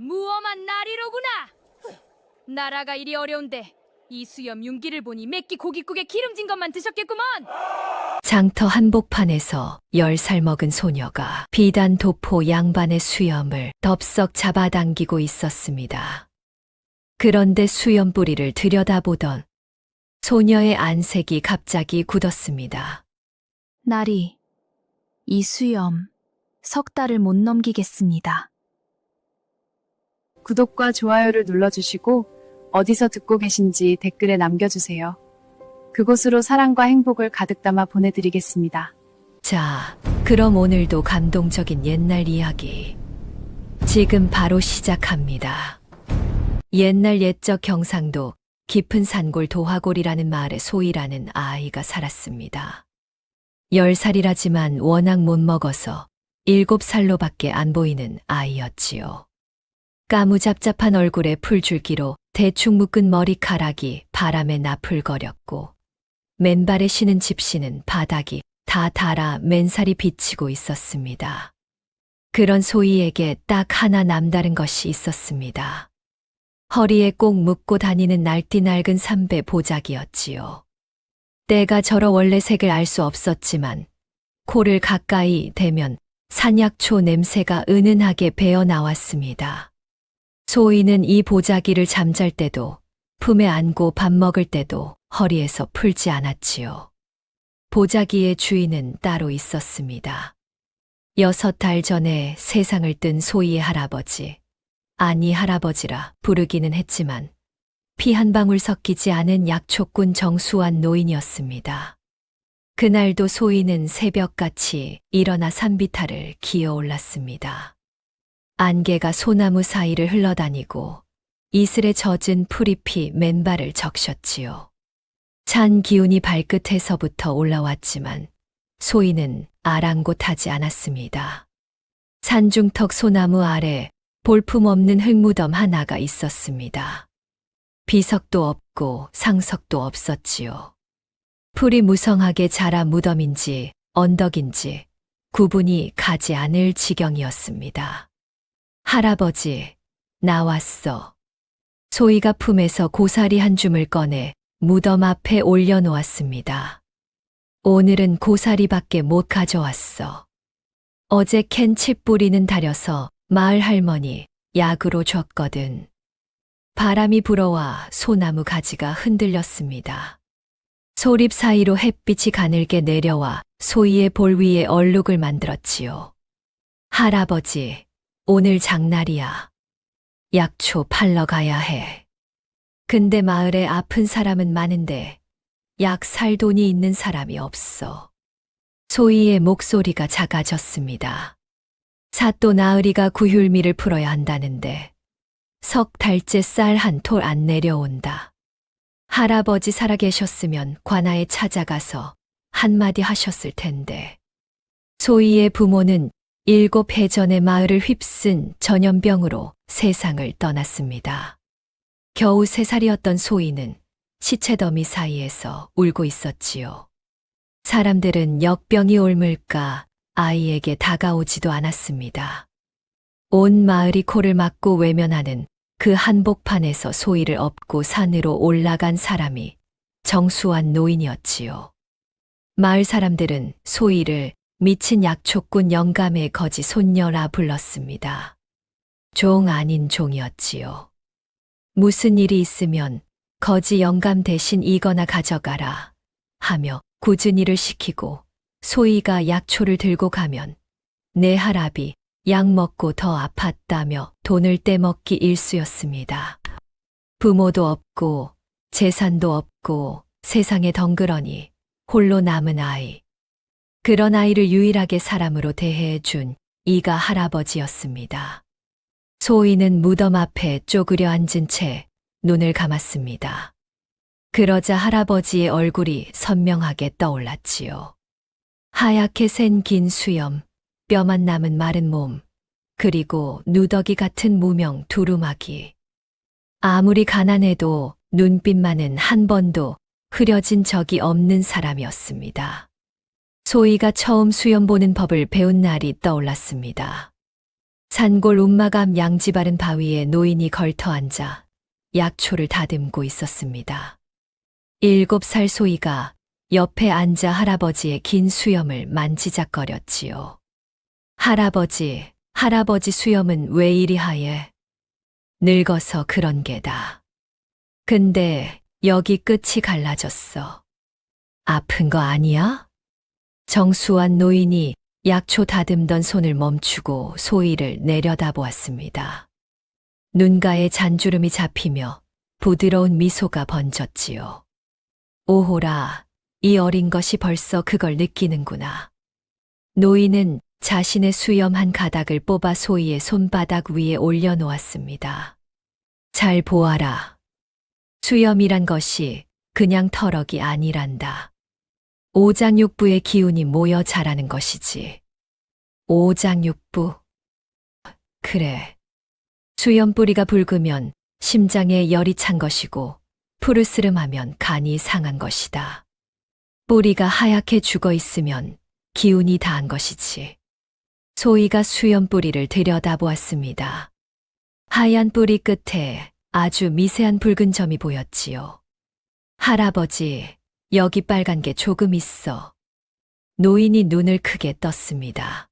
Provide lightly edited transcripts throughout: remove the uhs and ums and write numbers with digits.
무엄한 날이로구나. 나라가 이리 어려운데 이 수염 윤기를 보니 맵기 고깃국에 기름진 것만 드셨겠구먼. 장터 한복판에서 10살 먹은 소녀가 비단 도포 양반의 수염을 덥석 잡아당기고 있었습니다. 그런데 수염 뿌리를 들여다보던 소녀의 안색이 갑자기 굳었습니다. 나리, 이 수염 석 달을 못 넘기겠습니다. 구독과 좋아요를 눌러주시고 어디서 듣고 계신지 댓글에 남겨주세요. 그곳으로 사랑과 행복을 가득 담아 보내드리겠습니다. 자, 그럼 오늘도 감동적인 옛날 이야기 지금 바로 시작합니다. 옛날 옛적 경상도 깊은 산골 도화골이라는 마을에 소희라는 아이가 살았습니다. 10살이라지만 워낙 못 먹어서 7살로밖에 안 보이는 아이였지요. 까무잡잡한 얼굴에 풀줄기로 대충 묶은 머리카락이 바람에 나풀거렸고 맨발에 신은 집시는 바닥이 다 닳아 맨살이 비치고 있었습니다. 그런 소희에게 딱 하나 남다른 것이 있었습니다. 허리에 꼭 묶고 다니는 날띠 낡은 삼배 보자기였지요. 때가 저러 원래 색을 알 수 없었지만 코를 가까이 대면 산약초 냄새가 은은하게 배어 나왔습니다. 소희는 이 보자기를 잠잘 때도 품에 안고 밥 먹을 때도 허리에서 풀지 않았지요. 보자기의 주인은 따로 있었습니다. 6달 전에 세상을 뜬 소희의 할아버지, 아니 할아버지라 부르기는 했지만 피 한 방울 섞이지 않은 약초꾼 정수환 노인이었습니다. 그날도 소희는 새벽같이 일어나 산비탈을 기어 올랐습니다. 안개가 소나무 사이를 흘러다니고 이슬에 젖은 풀잎이 맨발을 적셨지요. 찬 기운이 발끝에서부터 올라왔지만 소희는 아랑곳하지 않았습니다. 산중턱 소나무 아래 볼품없는 흙무덤 하나가 있었습니다. 비석도 없고 상석도 없었지요. 풀이 무성하게 자라 무덤인지 언덕인지 구분이 가지 않을 지경이었습니다. 할아버지, 나왔어. 소희가 품에서 고사리 한 줌을 꺼내 무덤 앞에 올려놓았습니다. 오늘은 고사리밖에 못 가져왔어. 어제 캔 칡뿌리는 다려서 마을 할머니 약으로 줬거든. 바람이 불어와 소나무 가지가 흔들렸습니다. 소립 사이로 햇빛이 가늘게 내려와 소희의 볼 위에 얼룩을 만들었지요. 할아버지, 오늘 장날이야. 약초 팔러 가야 해. 근데 마을에 아픈 사람은 많은데 약 살 돈이 있는 사람이 없어. 소희의 목소리가 작아졌습니다. 사또 나으리가 구휼미를 풀어야 한다는데 석 달째 쌀 한 톨 안 내려온다. 할아버지 살아계셨으면 관아에 찾아가서 한마디 하셨을 텐데. 소희의 부모는 7해 전에 마을을 휩쓴 전염병으로 세상을 떠났습니다. 겨우 3살이었던 소희는 시체더미 사이에서 울고 있었지요. 사람들은 역병이 옮을까 아이에게 다가오지도 않았습니다. 온 마을이 코를 막고 외면하는 그 한복판에서 소희를 업고 산으로 올라간 사람이 정수환 노인이었지요. 마을 사람들은 소희를 미친 약초꾼 영감의 거지 손녀라 불렀습니다. 종 아닌 종이었지요. 무슨 일이 있으면 거지 영감 대신 이거나 가져가라 하며 꾸준히를 시키고 소희가 약초를 들고 가면 내 할아비 약 먹고 더 아팠다며 돈을 떼먹기 일쑤였습니다. 부모도 없고 재산도 없고 세상에 덩그러니 홀로 남은 아이. 그런 아이를 유일하게 사람으로 대해준 이가 할아버지였습니다. 소희는 무덤 앞에 쪼그려 앉은 채 눈을 감았습니다. 그러자 할아버지의 얼굴이 선명하게 떠올랐지요. 하얗게 센 긴 수염, 뼈만 남은 마른 몸, 그리고 누더기 같은 무명 두루마기. 아무리 가난해도 눈빛만은 한 번도 흐려진 적이 없는 사람이었습니다. 소희가 처음 수염 보는 법을 배운 날이 떠올랐습니다. 산골 운마감 양지 바른 바위에 노인이 걸터 앉아 약초를 다듬고 있었습니다. 7살 소희가 옆에 앉아 할아버지의 긴 수염을 만지작거렸지요. 할아버지 수염은 왜 이리 하얘? 늙어서 그런 게다. 근데 여기 끝이 갈라졌어. 아픈 거 아니야? 정수한 노인이 약초 다듬던 손을 멈추고 소희를 내려다보았습니다. 눈가에 잔주름이 잡히며 부드러운 미소가 번졌지요. 오호라, 이 어린 것이 벌써 그걸 느끼는구나. 노인은 자신의 수염한 가닥을 뽑아 소희의 손바닥 위에 올려놓았습니다. 잘 보아라. 수염이란 것이 그냥 터럭이 아니란다. 오장육부의 기운이 모여 자라는 것이지. 오장육부? 그래. 수염 뿌리가 붉으면 심장에 열이 찬 것이고 푸르스름하면 간이 상한 것이다. 뿌리가 하얗게 죽어 있으면 기운이 다한 것이지. 소희가 수염 뿌리를 들여다보았습니다. 하얀 뿌리 끝에 아주 미세한 붉은 점이 보였지요. 할아버지, 여기 빨간 게 조금 있어. 노인이 눈을 크게 떴습니다.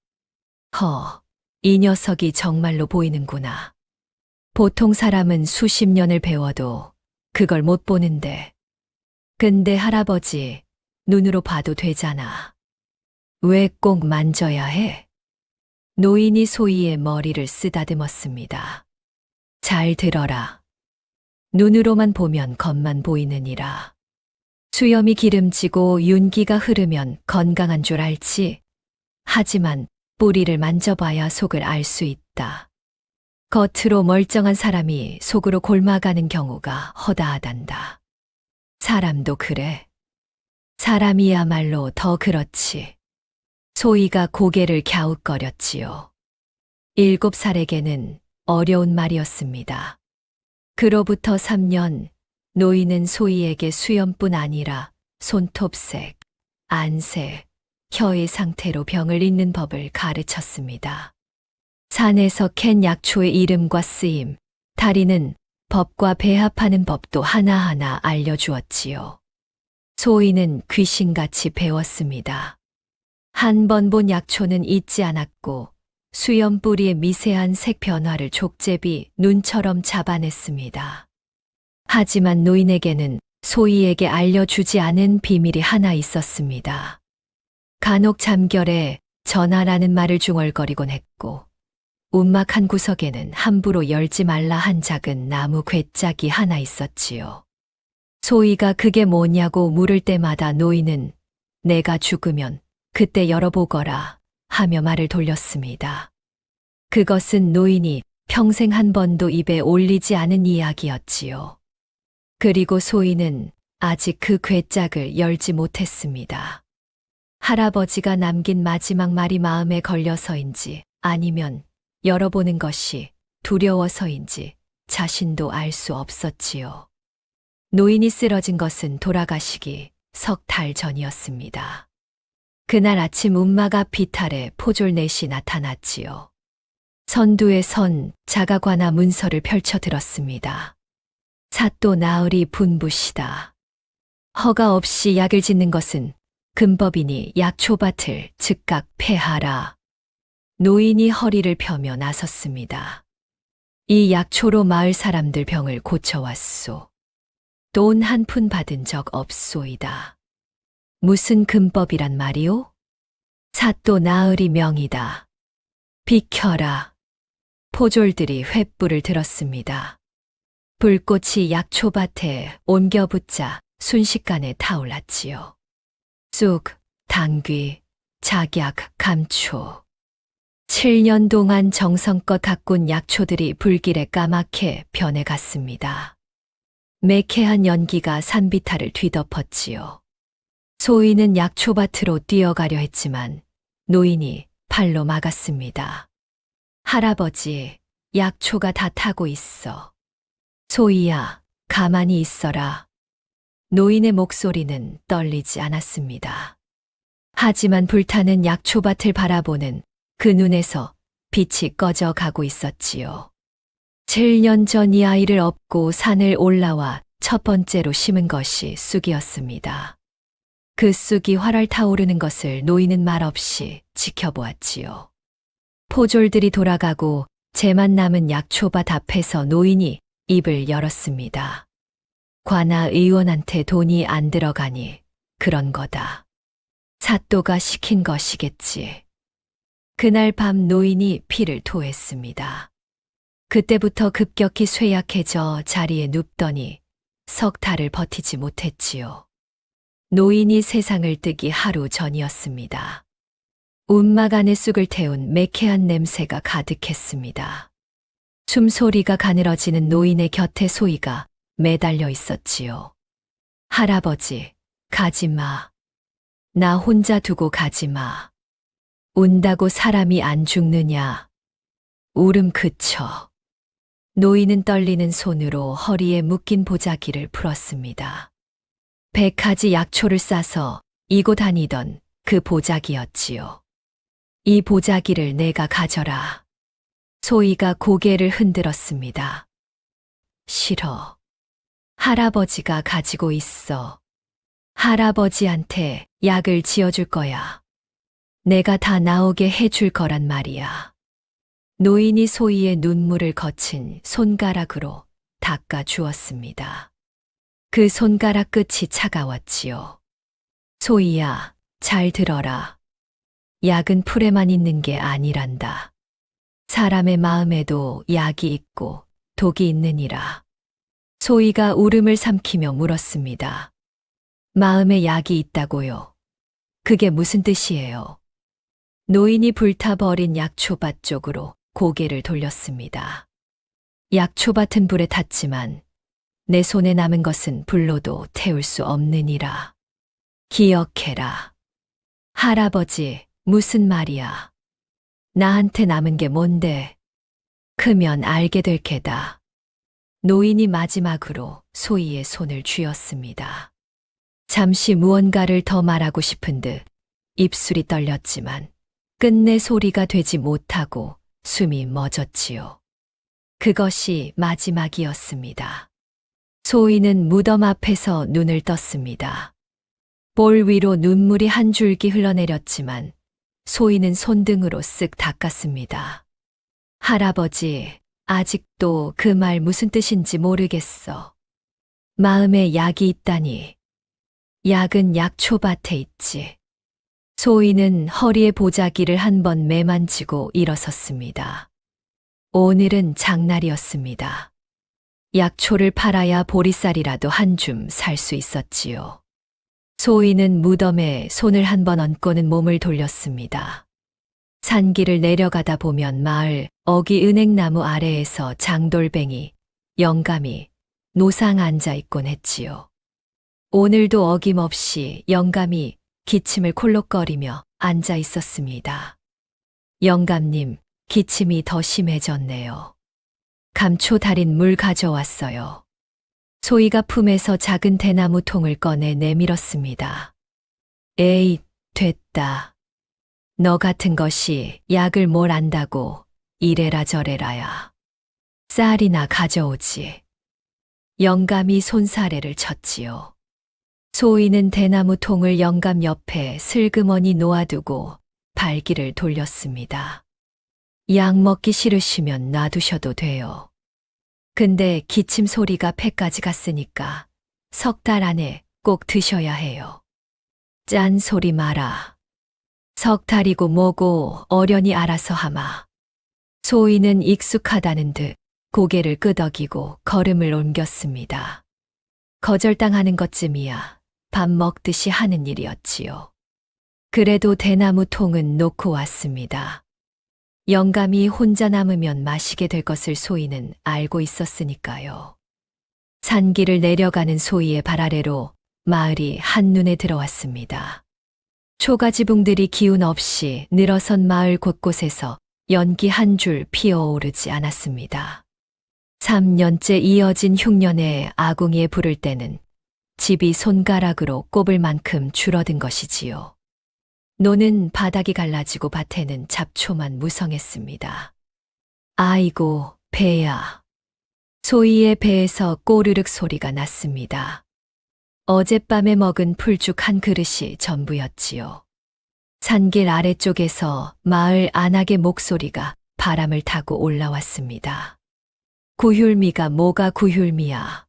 이 녀석이 정말로 보이는구나. 보통 사람은 수십 년을 배워도 그걸 못 보는데. 근데 할아버지, 눈으로 봐도 되잖아. 왜 꼭 만져야 해? 노인이 소희의 머리를 쓰다듬었습니다. 잘 들어라. 눈으로만 보면 겉만 보이느니라. 수염이 기름지고 윤기가 흐르면 건강한 줄 알지. 하지만 뿌리를 만져봐야 속을 알 수 있다. 겉으로 멀쩡한 사람이 속으로 골마가는 경우가 허다하단다. 사람도 그래. 사람이야말로 더 그렇지. 소희가 고개를 갸웃거렸지요. 7살에게는 어려운 말이었습니다. 그로부터 3년, 노인은 소희에게 수염뿐 아니라 손톱색, 안색, 혀의 상태로 병을 잇는 법을 가르쳤습니다. 산에서 캔 약초의 이름과 쓰임, 다리는 법과 배합하는 법도 하나하나 알려주었지요. 소희는 귀신같이 배웠습니다. 한 번 본 약초는 잊지 않았고 수염 뿌리의 미세한 색 변화를 족제비 눈처럼 잡아냈습니다. 하지만 노인에게는 소희에게 알려주지 않은 비밀이 하나 있었습니다. 간혹 잠결에 전하라는 말을 중얼거리곤 했고 움막 한 구석에는 함부로 열지 말라 한 작은 나무 궤짝이 하나 있었지요. 소희가 그게 뭐냐고 물을 때마다 노인은 내가 죽으면 그때 열어보거라 하며 말을 돌렸습니다. 그것은 노인이 평생 한 번도 입에 올리지 않은 이야기였지요. 그리고 소희는 아직 그 궤짝을 열지 못했습니다. 할아버지가 남긴 마지막 말이 마음에 걸려서인지 아니면 열어보는 것이 두려워서인지 자신도 알 수 없었지요. 노인이 쓰러진 것은 돌아가시기 석 달 전이었습니다. 그날 아침 움막 앞 비탈에 포졸 넷이 나타났지요. 선두에 선 자가관아 문서를 펼쳐 들었습니다. 사또 나으리 분부시다. 허가 없이 약을 짓는 것은 금법이니 약초밭을 즉각 폐하라. 노인이 허리를 펴며 나섰습니다. 이 약초로 마을 사람들 병을 고쳐왔소. 돈 한 푼 받은 적 없소이다. 무슨 금법이란 말이오? 사또 나으리 명이다. 비켜라. 포졸들이 횃불을 들었습니다. 불꽃이 약초밭에 옮겨 붙자 순식간에 타올랐지요. 쑥, 당귀, 작약, 감초. 7년 동안 정성껏 가꾼 약초들이 불길에 까맣게 변해갔습니다. 매캐한 연기가 산비탈을 뒤덮었지요. 소희는 약초밭으로 뛰어가려 했지만 노인이 팔로 막았습니다. 할아버지, 약초가 다 타고 있어. 소희야, 가만히 있어라. 노인의 목소리는 떨리지 않았습니다. 하지만 불타는 약초밭을 바라보는 그 눈에서 빛이 꺼져 가고 있었지요. 7년 전 이 아이를 업고 산을 올라와 첫 번째로 심은 것이 쑥이었습니다. 그 쑥이 활활 타오르는 것을 노인은 말없이 지켜보았지요. 포졸들이 돌아가고 재만 남은 약초밭 앞에서 노인이 입을 열었습니다. 관아 의원한테 돈이 안 들어가니 그런 거다. 사또가 시킨 것이겠지. 그날 밤 노인이 피를 토했습니다. 그때부터 급격히 쇠약해져 자리에 눕더니 석 달을 버티지 못했지요. 노인이 세상을 뜨기 하루 전이었습니다. 움막 안에 쑥을 태운 매캐한 냄새가 가득했습니다. 숨소리가 가늘어지는 노인의 곁에 소희가 매달려 있었지요. 할아버지, 가지마. 나 혼자 두고 가지마. 운다고 사람이 안 죽느냐. 울음 그쳐. 노인은 떨리는 손으로 허리에 묶인 보자기를 풀었습니다. 100가지 약초를 싸서 이고 다니던 그 보자기였지요. 이 보자기를 내가 가져라. 소희가 고개를 흔들었습니다. 싫어. 할아버지가 가지고 있어. 할아버지한테 약을 지어줄 거야. 내가 다 나오게 해줄 거란 말이야. 노인이 소희의 눈물을 거친 손가락으로 닦아 주었습니다. 그 손가락 끝이 차가웠지요. 소희야, 잘 들어라. 약은 풀에만 있는 게 아니란다. 사람의 마음에도 약이 있고 독이 있느니라. 소희가 울음을 삼키며 물었습니다. 마음에 약이 있다고요? 그게 무슨 뜻이에요? 노인이 불타버린 약초밭 쪽으로 고개를 돌렸습니다. 약초밭은 불에 탔지만 내 손에 남은 것은 불로도 태울 수 없느니라. 기억해라. 할아버지, 무슨 말이야? 나한테 남은 게 뭔데? 크면 알게 될 게다. 노인이 마지막으로 소희의 손을 쥐었습니다. 잠시 무언가를 더 말하고 싶은 듯 입술이 떨렸지만 끝내 소리가 되지 못하고 숨이 멎었지요. 그것이 마지막이었습니다. 소희는 무덤 앞에서 눈을 떴습니다. 볼 위로 눈물이 한 줄기 흘러내렸지만 소희는 손등으로 쓱 닦았습니다. 할아버지, 아직도 그 말 무슨 뜻인지 모르겠어. 마음에 약이 있다니. 약은 약초밭에 있지. 소희는 허리에 보자기를 한 번 매만지고 일어섰습니다. 오늘은 장날이었습니다. 약초를 팔아야 보리쌀이라도 한 줌 살 수 있었지요. 소희는 무덤에 손을 한 번 얹고는 몸을 돌렸습니다. 산길을 내려가다 보면 마을 어기 은행나무 아래에서 장돌뱅이, 영감이 노상 앉아 있곤 했지요. 오늘도 어김없이 영감이 기침을 콜록거리며 앉아 있었습니다. 영감님, 기침이 더 심해졌네요. 감초 달인 물 가져왔어요. 소희가 품에서 작은 대나무 통을 꺼내 내밀었습니다. 에이, 됐다. 너 같은 것이 약을 뭘 안다고 이래라 저래라야. 쌀이나 가져오지. 영감이 손사래를 쳤지요. 소희는 대나무 통을 영감 옆에 슬그머니 놓아두고 발길을 돌렸습니다. 약 먹기 싫으시면 놔두셔도 돼요. 근데 기침 소리가 폐까지 갔으니까 석 달 안에 꼭 드셔야 해요. 짠 소리 마라. 석 달이고 뭐고 어련히 알아서 하마. 소희는 익숙하다는 듯 고개를 끄덕이고 걸음을 옮겼습니다. 거절당하는 것쯤이야 밥 먹듯이 하는 일이었지요. 그래도 대나무 통은 놓고 왔습니다. 영감이 혼자 남으면 마시게 될 것을 소희는 알고 있었으니까요. 산길을 내려가는 소희의 발 아래로 마을이 한눈에 들어왔습니다. 초가지붕들이 기운 없이 늘어선 마을 곳곳에서 연기 한 줄 피어오르지 않았습니다. 3년째 이어진 흉년에 아궁이에 불을 때는 집이 손가락으로 꼽을 만큼 줄어든 것이지요. 노는 바닥이 갈라지고 밭에는 잡초만 무성했습니다. 아이고, 배야. 소희의 배에서 꼬르륵 소리가 났습니다. 어젯밤에 먹은 풀죽 한 그릇이 전부였지요. 산길 아래쪽에서 마을 안악의 목소리가 바람을 타고 올라왔습니다. 구휼미가 뭐가 구휼미야.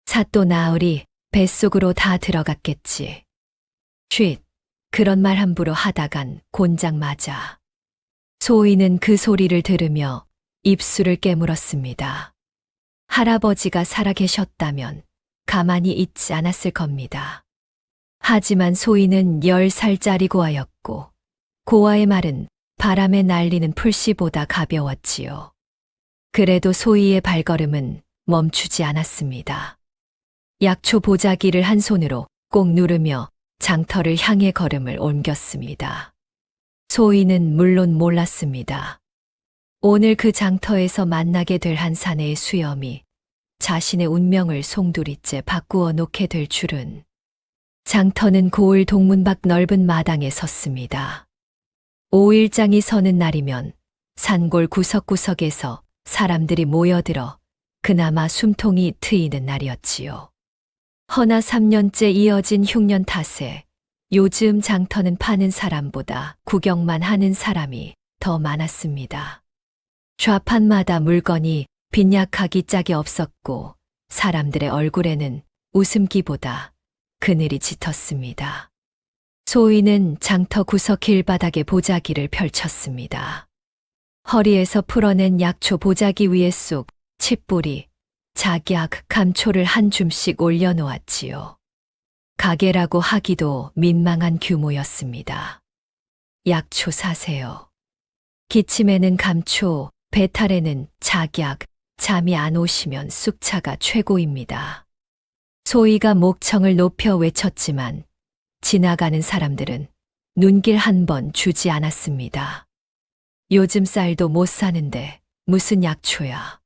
사또 나으리 뱃속으로 다 들어갔겠지. 쉿, 그런 말 함부로 하다간 곤장 맞아. 소희는 그 소리를 들으며 입술을 깨물었습니다. 할아버지가 살아계셨다면 가만히 있지 않았을 겁니다. 하지만 소희는 10살짜리 고아였고 고아의 말은 바람에 날리는 풀씨보다 가벼웠지요. 그래도 소희의 발걸음은 멈추지 않았습니다. 약초 보자기를 한 손으로 꼭 누르며 장터를 향해 걸음을 옮겼습니다. 소희는 물론 몰랐습니다. 오늘 그 장터에서 만나게 될 한 사내의 수염이 자신의 운명을 송두리째 바꾸어 놓게 될 줄은. 장터는 고을 동문 밖 넓은 마당에 섰습니다. 5일장이 서는 날이면 산골 구석구석에서 사람들이 모여들어 그나마 숨통이 트이는 날이었지요. 허나 3년째 이어진 흉년 탓에 요즘 장터는 파는 사람보다 구경만 하는 사람이 더 많았습니다. 좌판마다 물건이 빈약하기 짝이 없었고 사람들의 얼굴에는 웃음기보다 그늘이 짙었습니다. 소희는 장터 구석 길바닥에 보자기를 펼쳤습니다. 허리에서 풀어낸 약초 보자기 위에 쏙 칡뿌리, 작약, 감초를 한 줌씩 올려놓았지요. 가게라고 하기도 민망한 규모였습니다. 약초 사세요. 기침에는 감초, 배탈에는 작약, 잠이 안 오시면 쑥차가 최고입니다. 소희가 목청을 높여 외쳤지만 지나가는 사람들은 눈길 한 번 주지 않았습니다. 요즘 쌀도 못 사는데 무슨 약초야.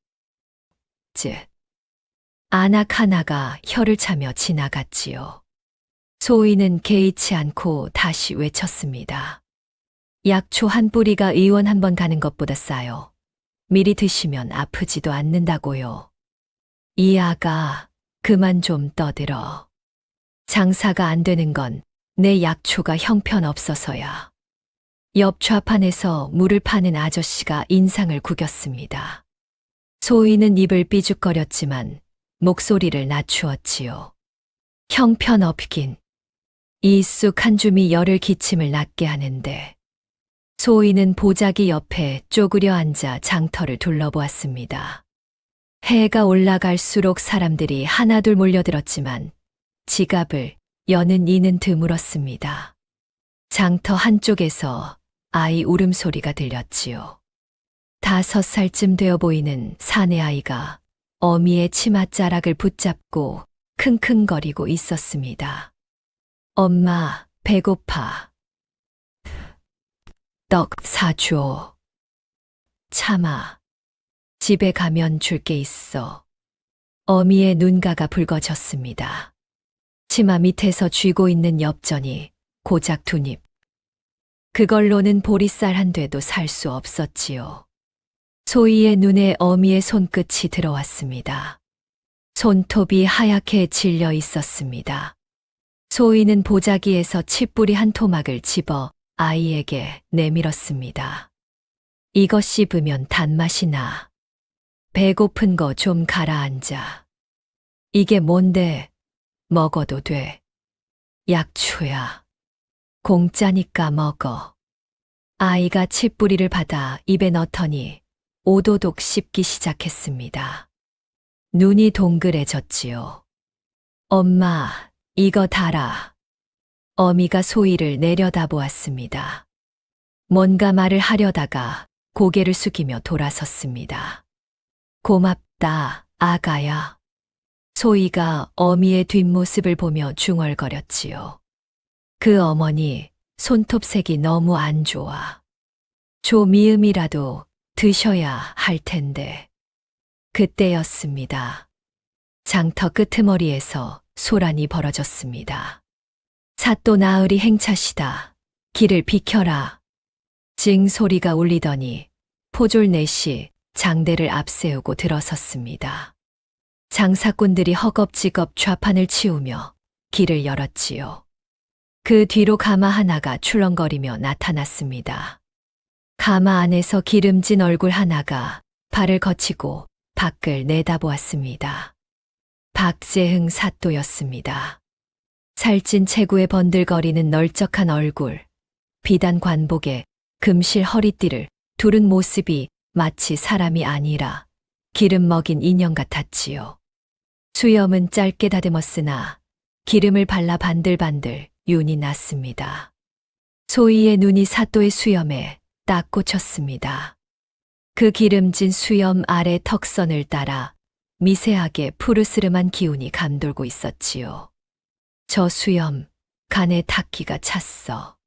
안악 하나가 혀를 차며 지나갔지요. 소희는 개의치 않고 다시 외쳤습니다. 약초 한 뿌리가 의원 한 번 가는 것보다 싸요. 미리 드시면 아프지도 않는다고요. 이 아가 그만 좀 떠들어. 장사가 안 되는 건 내 약초가 형편없어서야. 옆 좌판에서 물을 파는 아저씨가 인상을 구겼습니다. 소희는 입을 삐죽거렸지만 목소리를 낮추었지요. 형편없긴. 이 쑥 한 줌이 열흘 기침을 낫게 하는데. 소희는 보자기 옆에 쪼그려 앉아 장터를 둘러보았습니다. 해가 올라갈수록 사람들이 하나둘 몰려들었지만 지갑을 여는 이는 드물었습니다. 장터 한쪽에서 아이 울음소리가 들렸지요. 5살쯤 되어 보이는 사내 아이가 어미의 치맛자락을 붙잡고 킁킁거리고 있었습니다. 엄마, 배고파. 떡 사줘. 참아. 집에 가면 줄 게 있어. 어미의 눈가가 붉어졌습니다. 치마 밑에서 쥐고 있는 엽전이 고작 2입. 그걸로는 보리쌀 한 되도 살 수 없었지요. 소희의 눈에 어미의 손끝이 들어왔습니다. 손톱이 하얗게 질려 있었습니다. 소희는 보자기에서 칡뿌리 한 토막을 집어 아이에게 내밀었습니다. 이거 씹으면 단맛이 나. 배고픈 거 좀 가라앉아. 이게 뭔데? 먹어도 돼. 약초야. 공짜니까 먹어. 아이가 칡뿌리를 받아 입에 넣더니 오도독 씹기 시작했습니다. 눈이 동그래졌지요. 엄마, 이거 달아. 어미가 소희를 내려다보았습니다. 뭔가 말을 하려다가 고개를 숙이며 돌아섰습니다. 고맙다, 아가야. 소희가 어미의 뒷모습을 보며 중얼거렸지요. 그 어머니 손톱색이 너무 안 좋아. 조미음이라도 드셔야 할 텐데. 그때였습니다. 장터 끄트머리에서 소란이 벌어졌습니다. 사또 나으리 행차시다. 길을 비켜라. 징 소리가 울리더니 포졸 넷이 장대를 앞세우고 들어섰습니다. 장사꾼들이 허겁지겁 좌판을 치우며 길을 열었지요. 그 뒤로 가마 하나가 출렁거리며 나타났습니다. 가마 안에서 기름진 얼굴 하나가 발을 거치고 밖을 내다보았습니다. 박재흥 사또였습니다. 살찐 체구에 번들거리는 널쩍한 얼굴, 비단 관복에 금실 허리띠를 두른 모습이 마치 사람이 아니라 기름 먹인 인형 같았지요. 수염은 짧게 다듬었으나 기름을 발라 반들반들 윤이 났습니다. 소희의 눈이 사또의 수염에 딱 꽂혔습니다. 그 기름진 수염 아래 턱선을 따라 미세하게 푸르스름한 기운이 감돌고 있었지요. 저 수염, 간에 닿기가 찼어.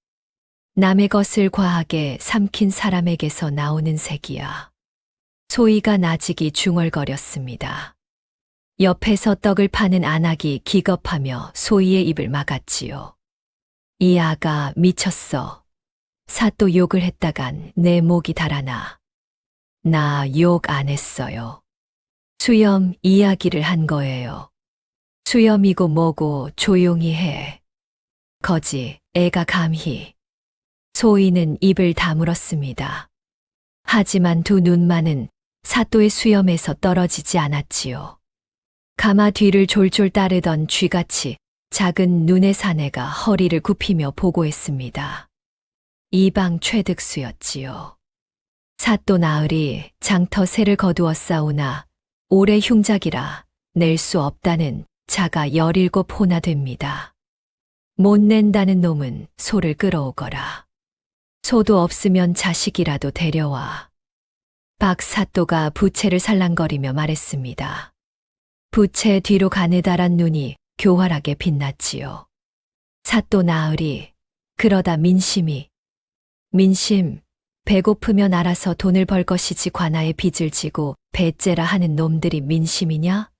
남의 것을 과하게 삼킨 사람에게서 나오는 색이야. 소희가 나직이 중얼거렸습니다. 옆에서 떡을 파는 안악이 기겁하며 소희의 입을 막았지요. 이 아가 미쳤어. 사또 욕을 했다간 내 목이 달아나. 나 욕 안 했어요. 수염 이야기를 한 거예요. 수염이고 뭐고 조용히 해. 거지, 애가 감히. 소희는 입을 다물었습니다. 하지만 두 눈만은 사또의 수염에서 떨어지지 않았지요. 가마 뒤를 졸졸 따르던 쥐같이 작은 눈의 사내가 허리를 굽히며 보고했습니다. 이방 최득수였지요. 사또 나으리 장터 새를 거두어 싸우나 올해 흉작이라 낼 수 없다는 자가 17호나 됩니다. 못 낸다는 놈은 소를 끌어오거라. 소도 없으면 자식이라도 데려와. 박 사또가 부채를 살랑거리며 말했습니다. 부채 뒤로 가느다란 눈이 교활하게 빛났지요. 사또 나으리, 그러다 민심, 배고프면 알아서 돈을 벌 것이지 관아에 빚을 지고 배째라 하는 놈들이 민심이냐?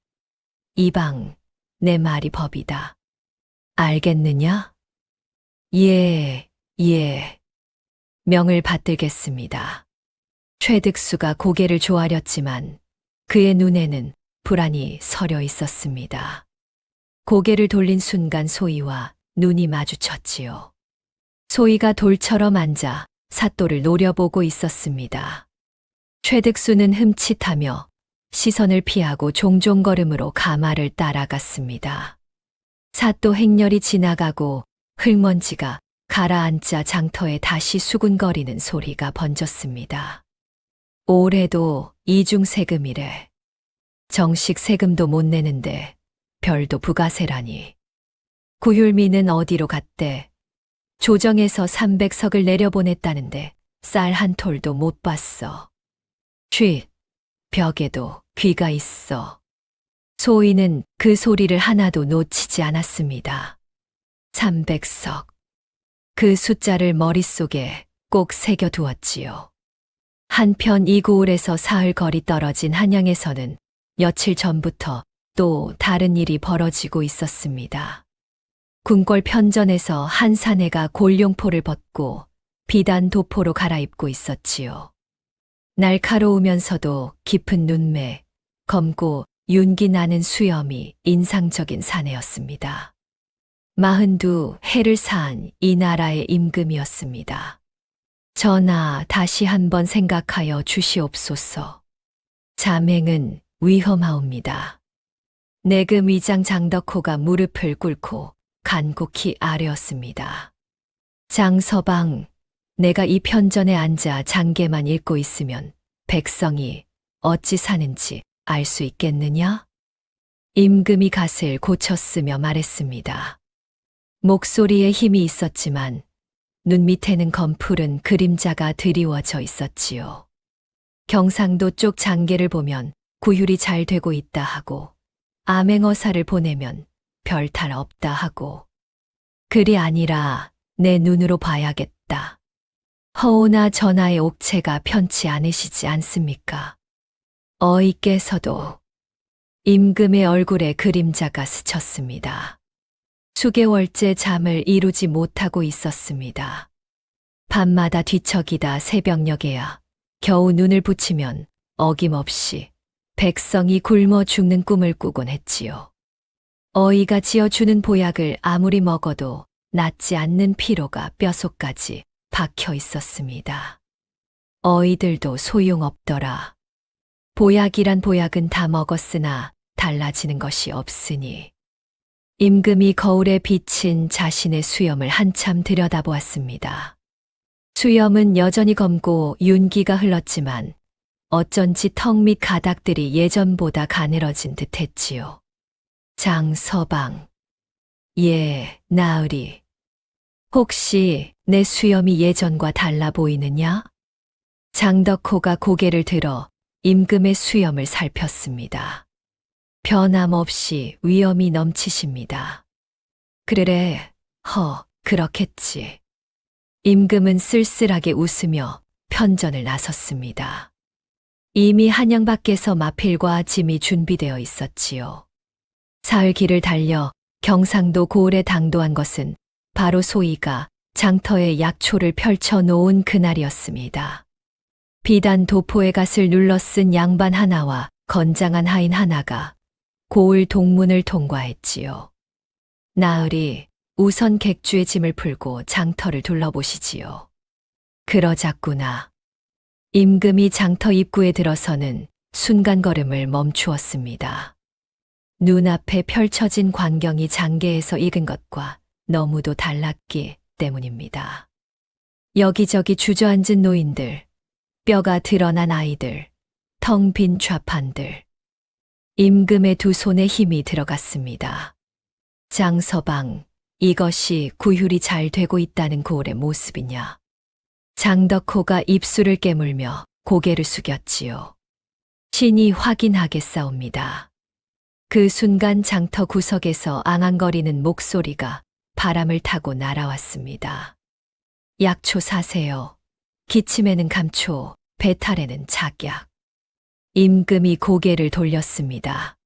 이방, 내 말이 법이다. 알겠느냐? 예. 명을 받들겠습니다. 최득수가 고개를 조아렸지만 그의 눈에는 불안이 서려 있었습니다. 고개를 돌린 순간 소희와 눈이 마주쳤지요. 소희가 돌처럼 앉아 사또를 노려보고 있었습니다. 최득수는 흠칫하며 시선을 피하고 종종 걸음으로 가마를 따라갔습니다. 사또 행렬이 지나가고 흙먼지가 가라앉자 장터에 다시 수군거리는 소리가 번졌습니다. 올해도 이중세금이래. 정식 세금도 못 내는데 별도 부가세라니. 구율미는 어디로 갔대? 조정에서 300석을 내려보냈다는데 쌀 한 톨도 못 봤어. 쉿, 벽에도 귀가 있어. 소희는 그 소리를 하나도 놓치지 않았습니다. 300석. 그 숫자를 머릿속에 꼭 새겨두었지요. 한편 이 고을에서 사흘 거리 떨어진 한양에서는 며칠 전부터 또 다른 일이 벌어지고 있었습니다. 궁궐 편전에서 한 사내가 골룡포를 벗고 비단 도포로 갈아입고 있었지요. 날카로우면서도 깊은 눈매, 검고 윤기 나는 수염이 인상적인 사내였습니다. 42해를 산 이 나라의 임금이었습니다. 전하, 다시 한번 생각하여 주시옵소서. 자맹은 위험하옵니다. 내금 위장 장덕호가 무릎을 꿇고 간곡히 아뢰었습니다. 장서방, 내가 이 편전에 앉아 장계만 읽고 있으면 백성이 어찌 사는지 알 수 있겠느냐? 임금이 갓을 고쳤으며 말했습니다. 목소리에 힘이 있었지만 눈 밑에는 검푸른 그림자가 드리워져 있었지요. 경상도 쪽 장계를 보면 구휼이 잘 되고 있다 하고 암행어사를 보내면 별탈 없다 하고 그리 아니라 내 눈으로 봐야겠다. 허오나 전하의 옥체가 편치 않으시지 않습니까? 어이께서도 임금의 얼굴에 그림자가 스쳤습니다. 수개월째 잠을 이루지 못하고 있었습니다. 밤마다 뒤척이다 새벽녘에야 겨우 눈을 붙이면 어김없이 백성이 굶어 죽는 꿈을 꾸곤 했지요. 어이가 지어주는 보약을 아무리 먹어도 낫지 않는 피로가 뼛속까지 박혀 있었습니다. 어이들도 소용없더라. 보약이란 보약은 다 먹었으나 달라지는 것이 없으니. 임금이 거울에 비친 자신의 수염을 한참 들여다보았습니다. 수염은 여전히 검고 윤기가 흘렀지만 어쩐지 턱 밑 가닥들이 예전보다 가늘어진 듯 했지요. 장서방. 예, 나으리. 혹시 내 수염이 예전과 달라 보이느냐? 장덕호가 고개를 들어 임금의 수염을 살폈습니다. 변함없이 위엄이 넘치십니다. 그래, 그렇겠지. 임금은 쓸쓸하게 웃으며 편전을 나섰습니다. 이미 한양 밖에서 마필과 짐이 준비되어 있었지요. 사흘 길을 달려 경상도 고을에 당도한 것은 바로 소희가 장터에 약초를 펼쳐 놓은 그날이었습니다. 비단 도포의 갓을 눌러 쓴 양반 하나와 건장한 하인 하나가 고을 동문을 통과했지요. 나으리, 우선 객주의 짐을 풀고 장터를 둘러보시지요. 그러자꾸나. 임금이 장터 입구에 들어서는 순간 걸음을 멈추었습니다. 눈앞에 펼쳐진 광경이 장계에서 익은 것과 너무도 달랐기 때문입니다. 여기저기 주저앉은 노인들, 뼈가 드러난 아이들, 텅 빈 좌판들. 임금의 두 손에 힘이 들어갔습니다. 장서방, 이것이 구휼이 잘 되고 있다는 고을의 모습이냐? 장덕호가 입술을 깨물며 고개를 숙였지요. 신이 확인하겠사옵니다. 그 순간 장터 구석에서 앙앙거리는 목소리가 바람을 타고 날아왔습니다. 약초 사세요. 기침에는 감초, 배탈에는 작약. 임금이 고개를 돌렸습니다.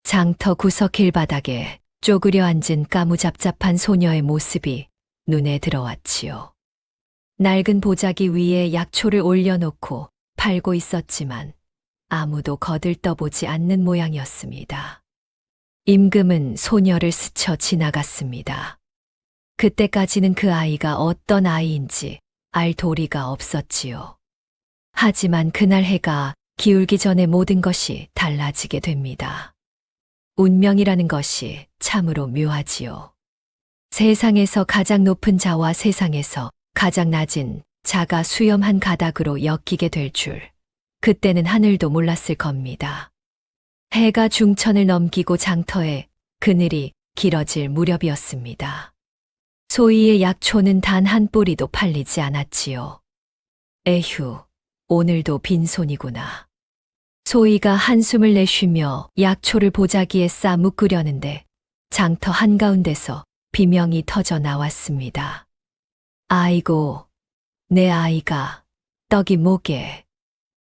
장터 구석 길바닥에 쪼그려 앉은 까무잡잡한 소녀의 모습이 눈에 들어왔지요. 낡은 보자기 위에 약초를 올려놓고 팔고 있었지만 아무도 거들떠보지 않는 모양이었습니다. 임금은 소녀를 스쳐 지나갔습니다. 그때까지는 그 아이가 어떤 아이인지 알 도리가 없었지요. 하지만 그날 해가 기울기 전에 모든 것이 달라지게 됩니다. 운명이라는 것이 참으로 묘하지요. 세상에서 가장 높은 자와 세상에서 가장 낮은 자가 수염 한 가닥으로 엮이게 될 줄, 그때는 하늘도 몰랐을 겁니다. 해가 중천을 넘기고 장터에 그늘이 길어질 무렵이었습니다. 소희의 약초는 단 한 뿌리도 팔리지 않았지요. 에휴, 오늘도 빈손이구나. 소희가 한숨을 내쉬며 약초를 보자기에 싸 묶으려는데 장터 한가운데서 비명이 터져 나왔습니다. 아이고, 내 아이가 떡이 목에.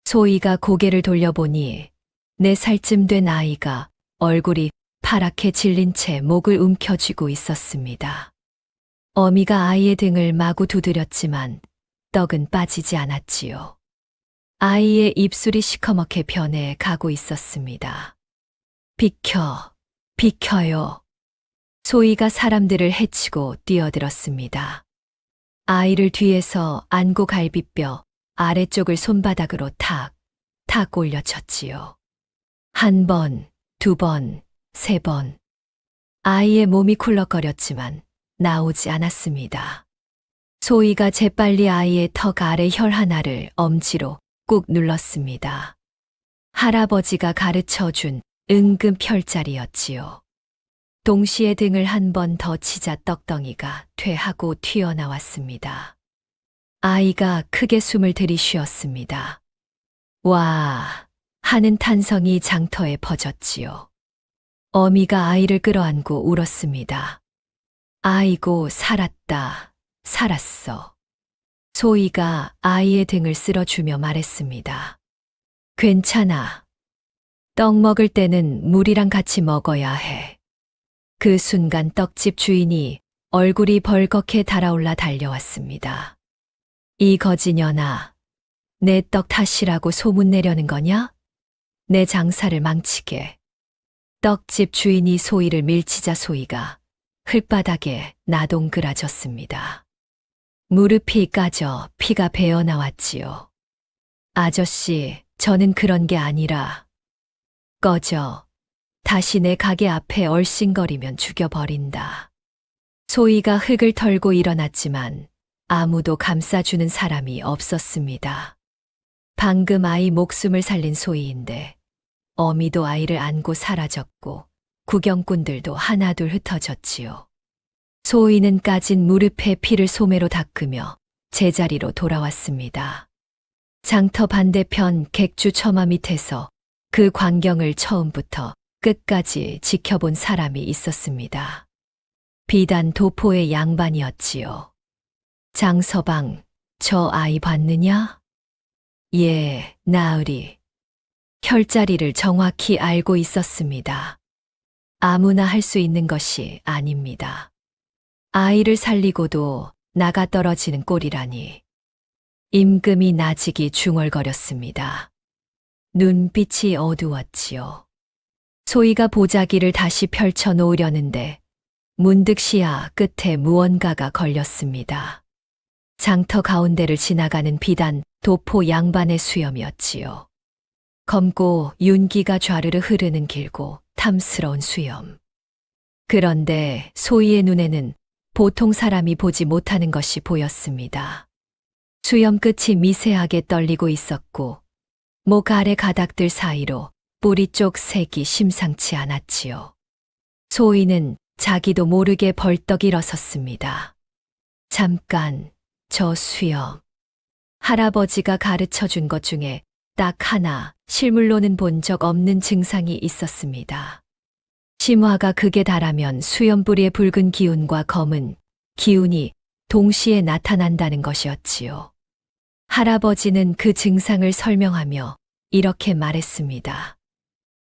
소희가 고개를 돌려보니 4살쯤 된 아이가 얼굴이 파랗게 질린 채 목을 움켜쥐고 있었습니다. 어미가 아이의 등을 마구 두드렸지만 떡은 빠지지 않았지요. 아이의 입술이 시커멓게 변해 가고 있었습니다. 비켜, 비켜요. 소희가 사람들을 해치고 뛰어들었습니다. 아이를 뒤에서 안고 갈비뼈 아래쪽을 손바닥으로 탁 올려쳤지요. 1번, 2번, 3번. 아이의 몸이 쿨럭거렸지만 나오지 않았습니다. 소희가 재빨리 아이의 턱 아래 혈 하나를 엄지로 꾹 눌렀습니다. 할아버지가 가르쳐준 은금 혈자리였지요. 동시에 등을 한 번 더 치자 떡덩이가 퇴하고 튀어나왔습니다. 아이가 크게 숨을 들이쉬었습니다. 와! 하는 탄성이 장터에 퍼졌지요. 어미가 아이를 끌어안고 울었습니다. 아이고, 살았다, 살았어. 소희가 아이의 등을 쓸어주며 말했습니다. 괜찮아. 떡 먹을 때는 물이랑 같이 먹어야 해. 그 순간 떡집 주인이 얼굴이 벌겋게 달아올라 달려왔습니다. 이 거지년아, 내 떡 탓이라고 소문내려는 거냐? 내 장사를 망치게. 떡집 주인이 소희를 밀치자 소희가 흙바닥에 나동그라졌습니다. 무릎이 까져 피가 배어 나왔지요. 아저씨, 저는 그런 게 아니라. 꺼져. 다시 내 가게 앞에 얼씬거리면 죽여버린다. 소희가 흙을 털고 일어났지만 아무도 감싸주는 사람이 없었습니다. 방금 아이 목숨을 살린 소희인데 어미도 아이를 안고 사라졌고 구경꾼들도 하나둘 흩어졌지요. 소희는 까진 무릎에 피를 소매로 닦으며 제자리로 돌아왔습니다. 장터 반대편 객주 처마 밑에서 그 광경을 처음부터 끝까지 지켜본 사람이 있었습니다. 비단 도포의 양반이었지요. 장서방, 저 아이 봤느냐? 예, 나으리. 혈자리를 정확히 알고 있었습니다. 아무나 할 수 있는 것이 아닙니다. 아이를 살리고도 나가 떨어지는 꼴이라니. 임금이 나직이 중얼거렸습니다. 눈빛이 어두웠지요. 소희가 보자기를 다시 펼쳐 놓으려는데 문득 시야 끝에 무언가가 걸렸습니다. 장터 가운데를 지나가는 비단 도포 양반의 수염이었지요. 검고 윤기가 좌르르 흐르는 길고 탐스러운 수염. 그런데 소희의 눈에는 보통 사람이 보지 못하는 것이 보였습니다. 수염 끝이 미세하게 떨리고 있었고 목 아래 가닥들 사이로 뿌리 쪽 색이 심상치 않았지요. 소희는 자기도 모르게 벌떡 일어섰습니다. 잠깐, 저 수염. 할아버지가 가르쳐 준 것 중에 딱 하나 실물로는 본 적 없는 증상이 있었습니다. 심화가 극에 달하면 수염뿌리의 붉은 기운과 검은 기운이 동시에 나타난다는 것이었지요. 할아버지는 그 증상을 설명하며 이렇게 말했습니다.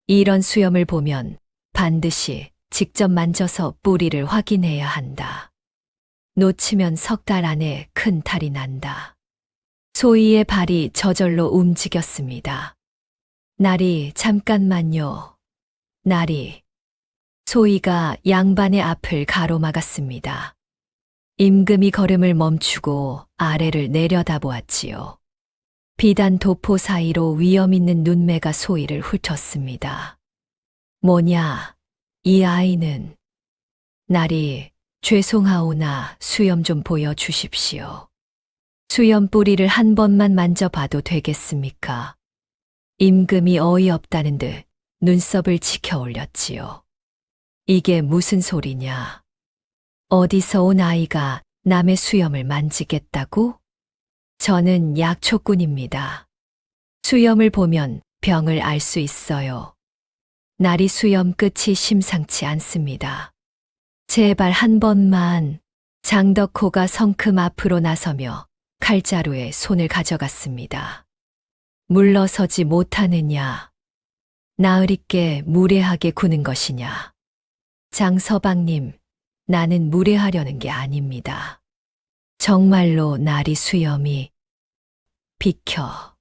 이런 수염을 보면 반드시 직접 만져서 뿌리를 확인해야 한다. 놓치면 석 달 안에 큰 탈이 난다. 소희의 발이 저절로 움직였습니다. 나리, 잠깐만요. 나리. 소희가 양반의 앞을 가로막았습니다. 임금이 걸음을 멈추고 아래를 내려다보았지요. 비단 도포 사이로 위험 있는 눈매가 소희를 훑었습니다. 뭐냐, 이 아이는. 나리, 죄송하오나 수염 좀 보여주십시오. 수염 뿌리를 한 번만 만져봐도 되겠습니까? 임금이 어이없다는 듯 눈썹을 치켜 올렸지요. 이게 무슨 소리냐? 어디서 온 아이가 남의 수염을 만지겠다고? 저는 약초꾼입니다. 수염을 보면 병을 알 수 있어요. 나리 수염 끝이 심상치 않습니다. 제발 한 번만. 장덕호가 성큼 앞으로 나서며 칼자루에 손을 가져갔습니다. 물러서지 못하느냐? 나으리께 무례하게 구는 것이냐? 장서방님, 나는 무례하려는 게 아닙니다. 정말로 나리 수염이. 비켜.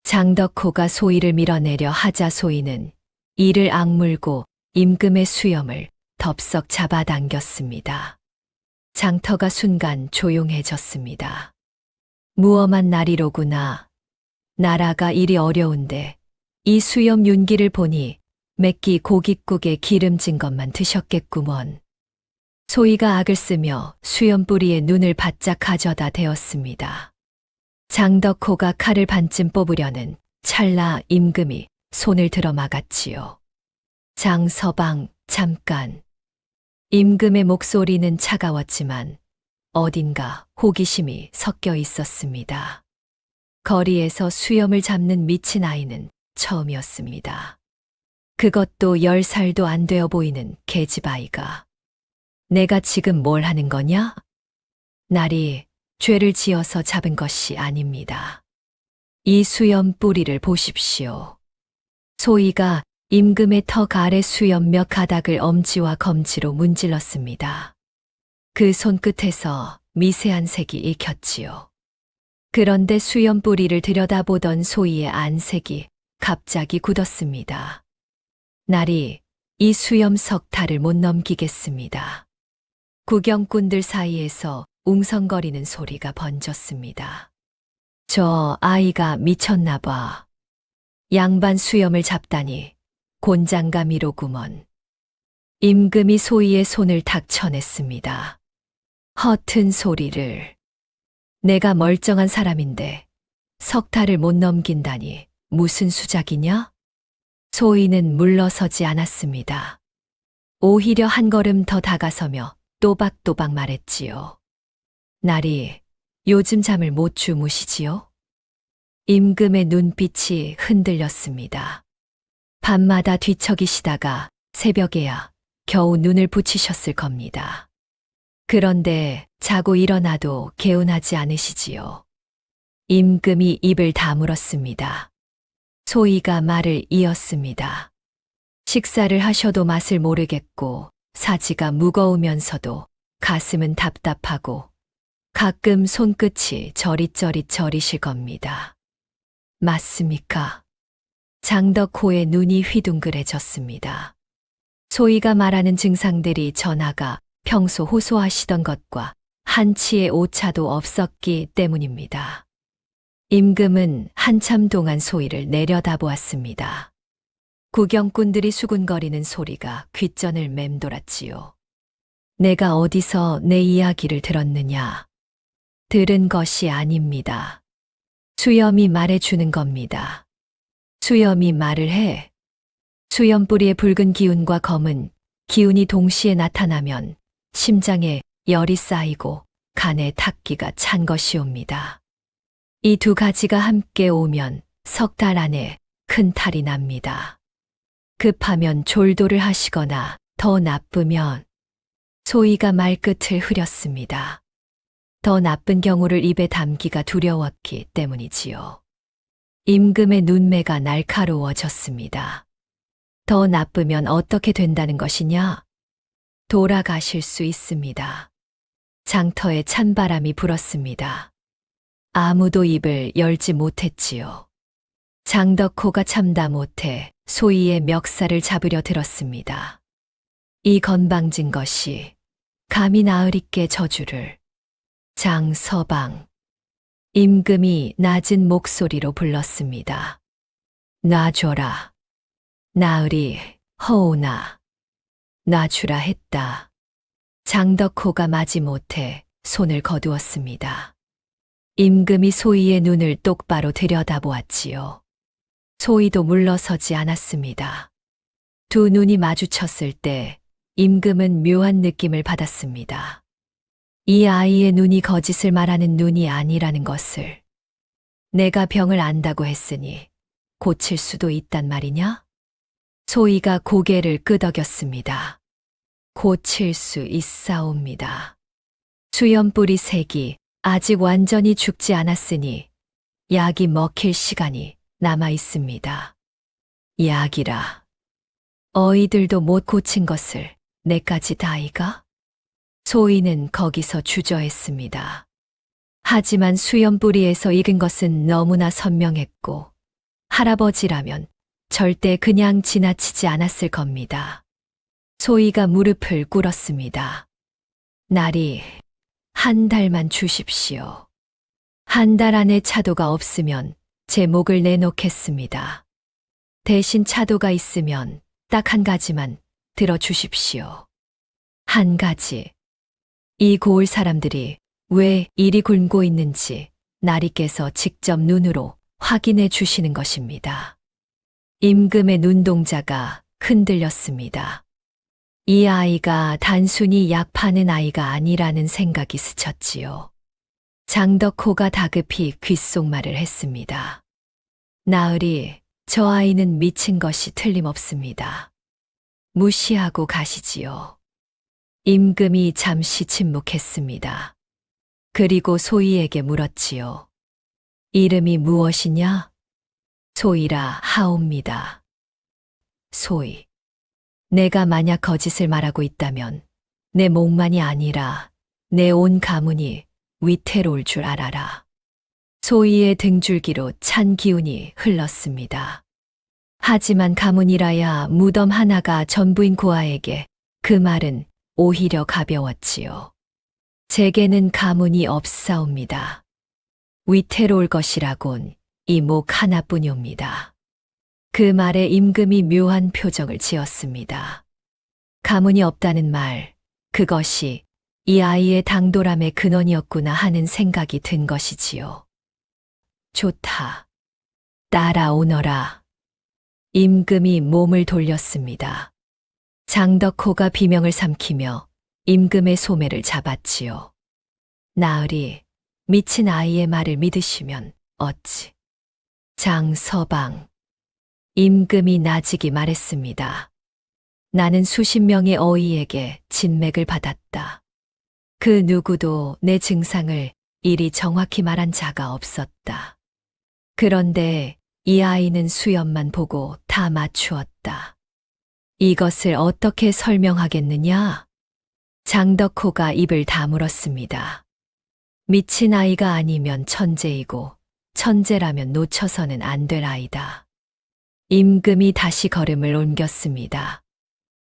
장덕호가 소희를 밀어내려 하자 소희는 이를 악물고 임금의 수염을 덥석 잡아당겼습니다. 장터가 순간 조용해졌습니다. 무엄한 나리로구나. 나라가 일이 어려운데 이 수염 윤기를 보니 맵기 고깃국에 기름진 것만 드셨겠구먼. 소희가 악을 쓰며 수염 뿌리에 눈을 바짝 가져다 대었습니다. 장덕호가 칼을 반쯤 뽑으려는 찰나 임금이 손을 들어 막았지요. 장서방, 잠깐. 임금의 목소리는 차가웠지만 어딘가 호기심이 섞여 있었습니다. 거리에서 수염을 잡는 미친 아이는 처음이었습니다. 그것도 10살도 안 되어 보이는 계집아이가. 내가 지금 뭘 하는 거냐? 나리, 죄를 지어서 잡은 것이 아닙니다. 이 수염 뿌리를 보십시오. 소희가 임금의 턱 아래 수염 몇 가닥을 엄지와 검지로 문질렀습니다. 그 손끝에서 미세한 색이 익혔지요. 그런데 수염 뿌리를 들여다보던 소희의 안색이 갑자기 굳었습니다. 날이 이 수염 석달을 못 넘기겠습니다. 구경꾼들 사이에서 웅성거리는 소리가 번졌습니다. 저 아이가 미쳤나 봐. 양반 수염을 잡다니 곤장감이로구먼. 임금이 소희의 손을 탁 쳐냈습니다. 허튼 소리를. 내가 멀쩡한 사람인데 석달을 못 넘긴다니 무슨 수작이냐? 소희는 물러서지 않았습니다. 오히려 한 걸음 더 다가서며 또박또박 말했지요. 날이 요즘 잠을 못 주무시지요? 임금의 눈빛이 흔들렸습니다. 밤마다 뒤척이시다가 새벽에야 겨우 눈을 붙이셨을 겁니다. 그런데 자고 일어나도 개운하지 않으시지요. 임금이 입을 다물었습니다. 소희가 말을 이었습니다. 식사를 하셔도 맛을 모르겠고 사지가 무거우면서도 가슴은 답답하고 가끔 손끝이 저릿저릿 저리실 겁니다. 맞습니까? 장덕호의 눈이 휘둥그레졌습니다. 소희가 말하는 증상들이 전하가 평소 호소하시던 것과 한치의 오차도 없었기 때문입니다. 임금은 한참 동안 소희를 내려다보았습니다. 구경꾼들이 수군거리는 소리가 귓전을 맴돌았지요. 내가 어디서 내 이야기를 들었느냐? 들은 것이 아닙니다. 수염이 말해주는 겁니다. 수염이 말을 해. 수염뿌리의 붉은 기운과 검은 기운이 동시에 나타나면 심장에 열이 쌓이고 간에 탁기가 찬 것이옵니다. 이 두 가지가 함께 오면 석 달 안에 큰 탈이 납니다. 급하면 졸도를 하시거나 더 나쁘면 소희가 말끝을 흐렸습니다. 더 나쁜 경우를 입에 담기가 두려웠기 때문이지요. 임금의 눈매가 날카로워졌습니다. 더 나쁘면 어떻게 된다는 것이냐? 돌아가실 수 있습니다. 장터에 찬바람이 불었습니다. 아무도 입을 열지 못했지요. 장덕호가 참다 못해 소희의 멱살을 잡으려 들었습니다. 이 건방진 것이 감히 나으리께 저주를. 장서방. 임금이 낮은 목소리로 불렀습니다. 놔줘라. 나으리, 허오나. 놔주라 했다. 장덕호가 마지못해 손을 거두었습니다. 임금이 소희의 눈을 똑바로 들여다보았지요. 소희도 물러서지 않았습니다. 두 눈이 마주쳤을 때 임금은 묘한 느낌을 받았습니다. 이 아이의 눈이 거짓을 말하는 눈이 아니라는 것을. 내가 병을 안다고 했으니 고칠 수도 있단 말이냐? 소희가 고개를 끄덕였습니다. 고칠 수 있사옵니다. 수염뿌리 색이 아직 완전히 죽지 않았으니 약이 먹힐 시간이 남아 있습니다. 약이라. 어이들도 못 고친 것을 내까지 다이가? 소희는 거기서 주저했습니다. 하지만 수염뿌리에서 익은 것은 너무나 선명했고 할아버지라면 절대 그냥 지나치지 않았을 겁니다. 소희가 무릎을 꿇었습니다. 날이 한 달만 주십시오. 한 달 안에 차도가 없으면 제 목을 내놓겠습니다. 대신 차도가 있으면 딱 한 가지만 들어주십시오. 한 가지. 이 고을 사람들이 왜 이리 굶고 있는지 나리께서 직접 눈으로 확인해 주시는 것입니다. 임금의 눈동자가 흔들렸습니다. 이 아이가 단순히 약 파는 아이가 아니라는 생각이 스쳤지요. 장덕호가 다급히 귓속말을 했습니다. 나으리, 저 아이는 미친 것이 틀림없습니다. 무시하고 가시지요. 임금이 잠시 침묵했습니다. 그리고 소희에게 물었지요. 이름이 무엇이냐? 소희라 하옵니다. 소희. 내가 만약 거짓을 말하고 있다면 내 목만이 아니라 내 온 가문이 위태로울 줄 알아라. 소희의 등줄기로 찬 기운이 흘렀습니다. 하지만 가문이라야 무덤 하나가 전부인 고아에게 그 말은 오히려 가벼웠지요. 제게는 가문이 없사옵니다. 위태로울 것이라곤 이 목 하나뿐이옵니다. 그 말에 임금이 묘한 표정을 지었습니다. 가문이 없다는 말, 그것이 이 아이의 당돌함의 근원이었구나 하는 생각이 든 것이지요. 좋다. 따라오너라. 임금이 몸을 돌렸습니다. 장덕호가 비명을 삼키며 임금의 소매를 잡았지요. 나으리, 미친 아이의 말을 믿으시면 어찌. 장서방. 임금이 나직이 말했습니다. 나는 수십 명의 어이에게 진맥을 받았다. 그 누구도 내 증상을 이리 정확히 말한 자가 없었다. 그런데 이 아이는 수염만 보고 다 맞추었다. 이것을 어떻게 설명하겠느냐? 장덕호가 입을 다물었습니다. 미친 아이가 아니면 천재이고 천재라면 놓쳐서는 안 될 아이다. 임금이 다시 걸음을 옮겼습니다.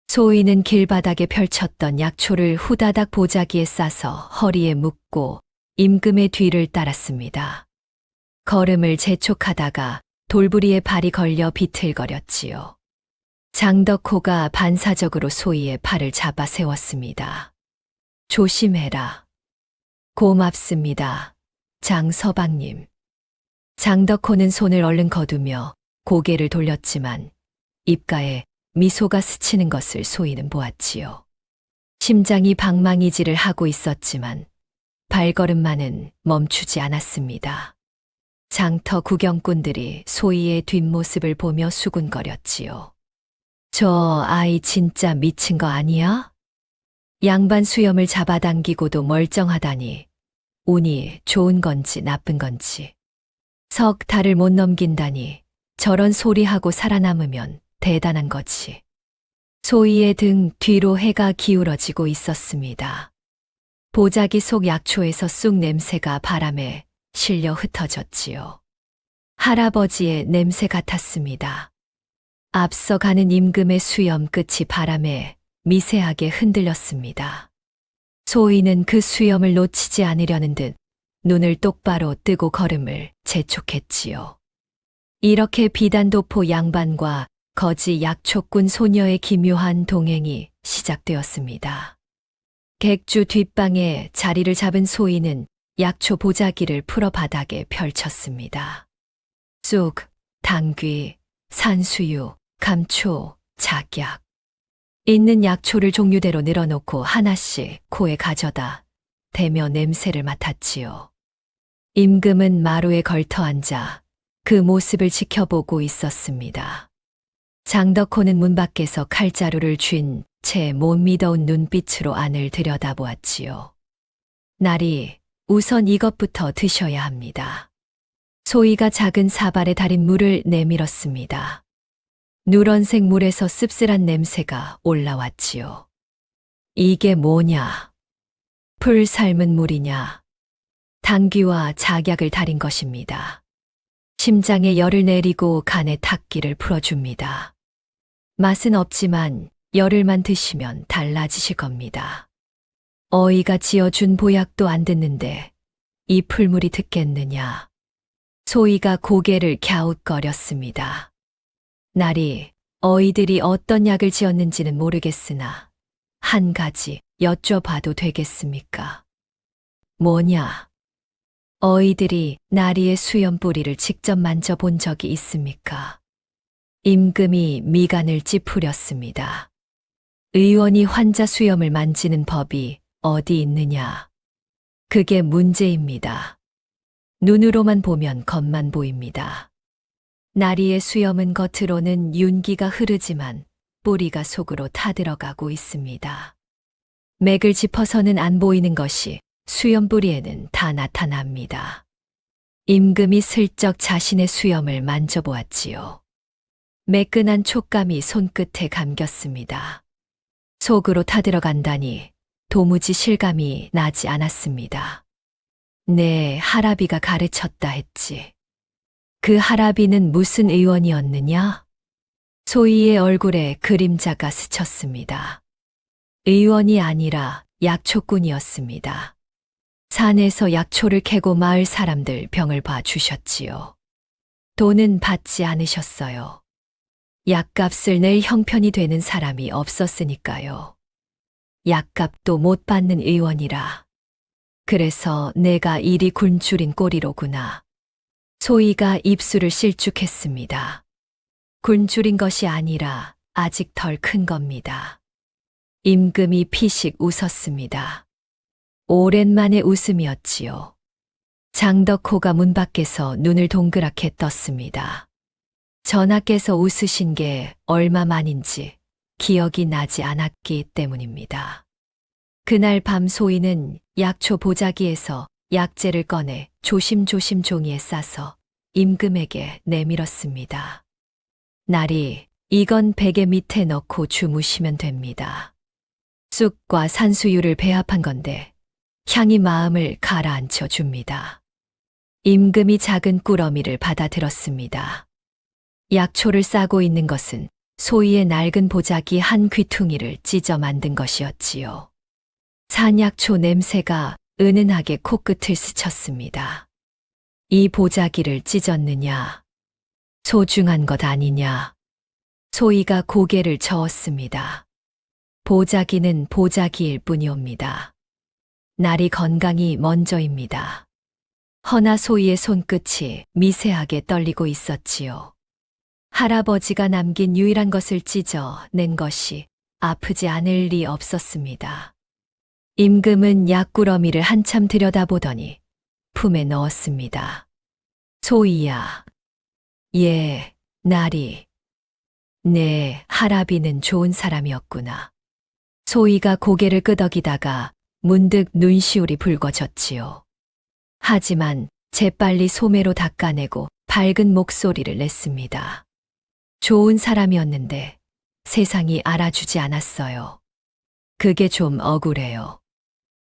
소희는 길바닥에 펼쳤던 약초를 후다닥 보자기에 싸서 허리에 묶고 임금의 뒤를 따랐습니다. 걸음을 재촉하다가 돌부리에 발이 걸려 비틀거렸지요. 장덕호가 반사적으로 소희의 팔을 잡아 세웠습니다. 조심해라. 고맙습니다. 장서방님. 장덕호는 손을 얼른 거두며 고개를 돌렸지만 입가에 미소가 스치는 것을 소희는 보았지요. 심장이 방망이질을 하고 있었지만 발걸음만은 멈추지 않았습니다. 장터 구경꾼들이 소희의 뒷모습을 보며 수군거렸지요. 저 아이 진짜 미친 거 아니야? 양반 수염을 잡아당기고도 멀쩡하다니 운이 좋은 건지 나쁜 건지. 석 달을 못 넘긴다니 저런 소리하고 살아남으면 대단한 거지. 소희의 등 뒤로 해가 기울어지고 있었습니다. 보자기 속 약초에서 쑥 냄새가 바람에 실려 흩어졌지요. 할아버지의 냄새 같았습니다. 앞서가는 임금의 수염 끝이 바람에 미세하게 흔들렸습니다. 소희는 그 수염을 놓치지 않으려는 듯 눈을 똑바로 뜨고 걸음을 재촉했지요. 이렇게 비단도포 양반과 거지 약초꾼 소녀의 기묘한 동행이 시작되었습니다. 객주 뒷방에 자리를 잡은 소희는 약초 보자기를 풀어 바닥에 펼쳤습니다. 쑥, 당귀, 산수유, 감초, 작약. 있는 약초를 종류대로 늘어놓고 하나씩 코에 가져다 대며 냄새를 맡았지요. 임금은 마루에 걸터 앉아 그 모습을 지켜보고 있었습니다. 장덕호는 문 밖에서 칼자루를 쥔 채 못 믿어온 눈빛으로 안을 들여다보았지요. 나리, 우선 이것부터 드셔야 합니다. 소희가 작은 사발에 달인 물을 내밀었습니다. 누런색 물에서 씁쓸한 냄새가 올라왔지요. 이게 뭐냐? 풀 삶은 물이냐? 당귀와 작약을 달인 것입니다. 심장에 열을 내리고 간에 탁기를 풀어줍니다. 맛은 없지만 열흘만 드시면 달라지실 겁니다. 어이가 지어준 보약도 안 듣는데 이 풀물이 듣겠느냐? 소희가 고개를 갸웃거렸습니다. 나리, 어이들이 어떤 약을 지었는지는 모르겠으나 한 가지 여쭤봐도 되겠습니까? 뭐냐? 어이들이 나리의 수염 뿌리를 직접 만져본 적이 있습니까? 임금이 미간을 찌푸렸습니다. 의원이 환자 수염을 만지는 법이 어디 있느냐? 그게 문제입니다. 눈으로만 보면 겉만 보입니다. 나리의 수염은 겉으로는 윤기가 흐르지만 뿌리가 속으로 타들어가고 있습니다. 맥을 짚어서는 안 보이는 것이 수염 뿌리에는 다 나타납니다. 임금이 슬쩍 자신의 수염을 만져보았지요. 매끈한 촉감이 손끝에 감겼습니다. 속으로 타들어간다니 도무지 실감이 나지 않았습니다. 네, 할아비가 가르쳤다 했지. 그 할아비는 무슨 의원이었느냐? 소희의 얼굴에 그림자가 스쳤습니다. 의원이 아니라 약초꾼이었습니다. 산에서 약초를 캐고 마을 사람들 병을 봐주셨지요. 돈은 받지 않으셨어요. 약값을 낼 형편이 되는 사람이 없었으니까요. 약값도 못 받는 의원이라. 그래서 내가 일이 굶주린 꼴이로구나. 소희가 입술을 실쭉했습니다. 굶주린 것이 아니라 아직 덜 큰 겁니다. 임금이 피식 웃었습니다. 오랜만에 웃음이었지요. 장덕호가 문 밖에서 눈을 동그랗게 떴습니다. 전하께서 웃으신 게 얼마만인지 기억이 나지 않았기 때문입니다. 그날 밤 소희는 약초 보자기에서 약재를 꺼내 조심조심 종이에 싸서 임금에게 내밀었습니다. 나리, 이건 베개 밑에 넣고 주무시면 됩니다. 쑥과 산수유를 배합한 건데 향이 마음을 가라앉혀 줍니다. 임금이 작은 꾸러미를 받아들었습니다. 약초를 싸고 있는 것은 소희의 낡은 보자기 한 귀퉁이를 찢어 만든 것이었지요. 산약초 냄새가 은은하게 코끝을 스쳤습니다. 이 보자기를 찢었느냐? 소중한 것 아니냐? 소희가 고개를 저었습니다. 보자기는 보자기일 뿐이옵니다. 날이 건강이 먼저입니다. 허나 소희의 손끝이 미세하게 떨리고 있었지요. 할아버지가 남긴 유일한 것을 찢어 낸 것이 아프지 않을 리 없었습니다. 임금은 약꾸러미를 한참 들여다보더니 품에 넣었습니다. 소희야. 예, 나리. 네, 할아비는 좋은 사람이었구나. 소희가 고개를 끄덕이다가 문득 눈시울이 붉어졌지요. 하지만 재빨리 소매로 닦아내고 밝은 목소리를 냈습니다. 좋은 사람이었는데 세상이 알아주지 않았어요. 그게 좀 억울해요.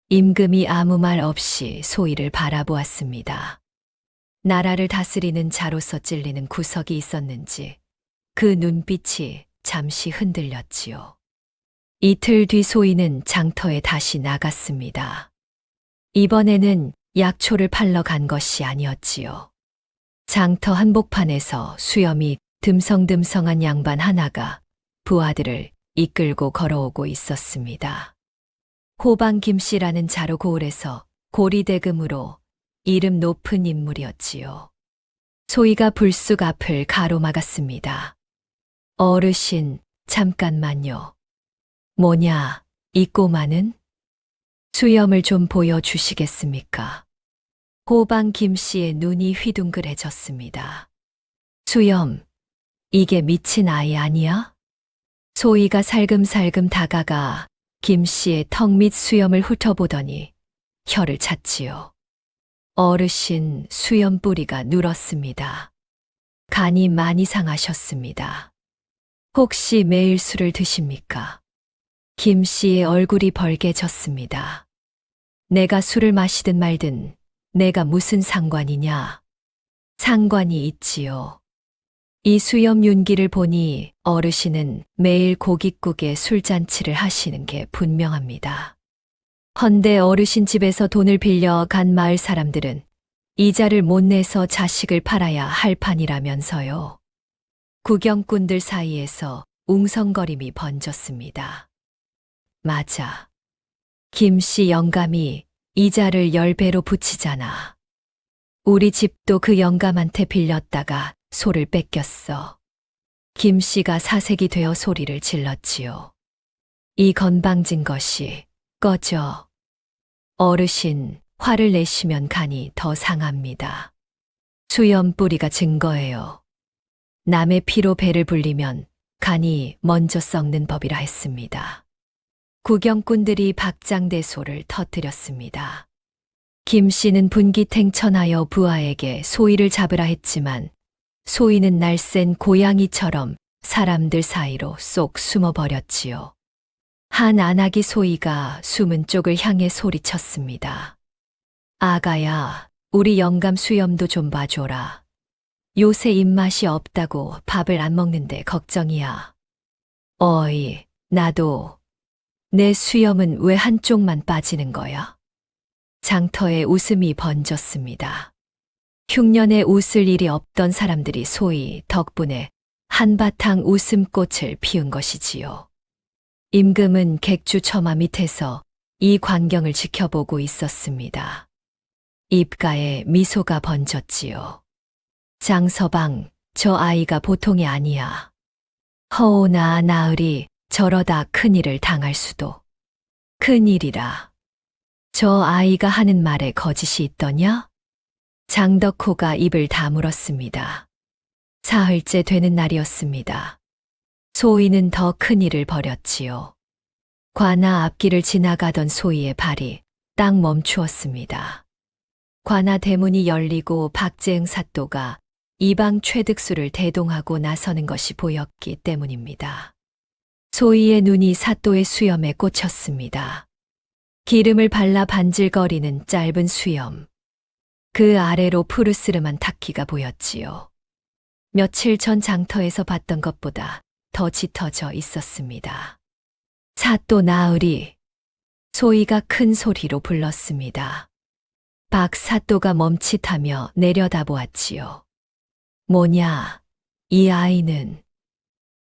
임금이 아무 말 없이 소희를 바라보았습니다. 나라를 다스리는 자로서 찔리는 구석이 있었는지 그 눈빛이 잠시 흔들렸지요. 이틀 뒤 소희는 장터에 다시 나갔습니다. 이번에는 약초를 팔러 간 것이 아니었지요. 장터 한복판에서 수염이 듬성듬성한 양반 하나가 부하들을 이끌고 걸어오고 있었습니다. 호방 김씨라는 자로 고을에서 고리대금으로 이름 높은 인물이었지요. 소희가 불쑥 앞을 가로막았습니다. 어르신, 잠깐만요. 뭐냐, 이 꼬마는? 수염을 좀 보여주시겠습니까? 호방 김씨의 눈이 휘둥그레졌습니다. 수염, 이게 미친 아이 아니야? 소희가 살금살금 다가가 김씨의 턱 밑 수염을 훑어보더니 혀를 찼지요. 어르신 수염 뿌리가 눌었습니다. 간이 많이 상하셨습니다. 혹시 매일 술을 드십니까? 김씨의 얼굴이 벌개졌습니다. 내가 술을 마시든 말든 내가 무슨 상관이냐? 상관이 있지요. 이 수염 윤기를 보니 어르신은 매일 고깃국에 술잔치를 하시는 게 분명합니다. 헌데 어르신 집에서 돈을 빌려 간 마을 사람들은 이자를 못 내서 자식을 팔아야 할 판이라면서요. 구경꾼들 사이에서 웅성거림이 번졌습니다. 맞아. 김씨 영감이 이자를 10배로 붙이잖아. 우리 집도 그 영감한테 빌렸다가 소를 뺏겼어. 김씨가 사색이 되어 소리를 질렀지요. 이 건방진 것이 꺼져. 어르신, 화를 내시면 간이 더 상합니다. 수염 뿌리가 증거예요. 남의 피로 배를 불리면 간이 먼저 썩는 법이라 했습니다. 구경꾼들이 박장대소를 터뜨렸습니다. 김씨는 분기탱천하여 부하에게 소희를 잡으라 했지만 소희는 날쌘 고양이처럼 사람들 사이로 쏙 숨어버렸지요. 한 안하기 소희가 숨은 쪽을 향해 소리쳤습니다. 아가야, 우리 영감 수염도 좀 봐줘라. 요새 입맛이 없다고 밥을 안 먹는데 걱정이야. 어이, 나도. 내 수염은 왜 한쪽만 빠지는 거야? 장터에 웃음이 번졌습니다. 흉년에 웃을 일이 없던 사람들이 소위 덕분에 한바탕 웃음꽃을 피운 것이지요. 임금은 객주 처마 밑에서 이 광경을 지켜보고 있었습니다. 입가에 미소가 번졌지요. 장서방, 저 아이가 보통이 아니야. 허오나 나으리 저러다 큰일을 당할 수도. 큰일이라. 저 아이가 하는 말에 거짓이 있더냐? 장덕호가 입을 다물었습니다. 사흘째 되는 날이었습니다. 소희는 더 큰일을 벌였지요. 관아 앞길을 지나가던 소희의 발이 딱 멈추었습니다. 관아 대문이 열리고 박재응 사또가 이방 최득수를 대동하고 나서는 것이 보였기 때문입니다. 소희의 눈이 사또의 수염에 꽂혔습니다. 기름을 발라 반질거리는 짧은 수염. 그 아래로 푸르스름한 타키가 보였지요. 며칠 전 장터에서 봤던 것보다 더 짙어져 있었습니다. 사또 나으리. 소희가 큰 소리로 불렀습니다. 박 사또가 멈칫하며 내려다보았지요. 뭐냐, 이 아이는.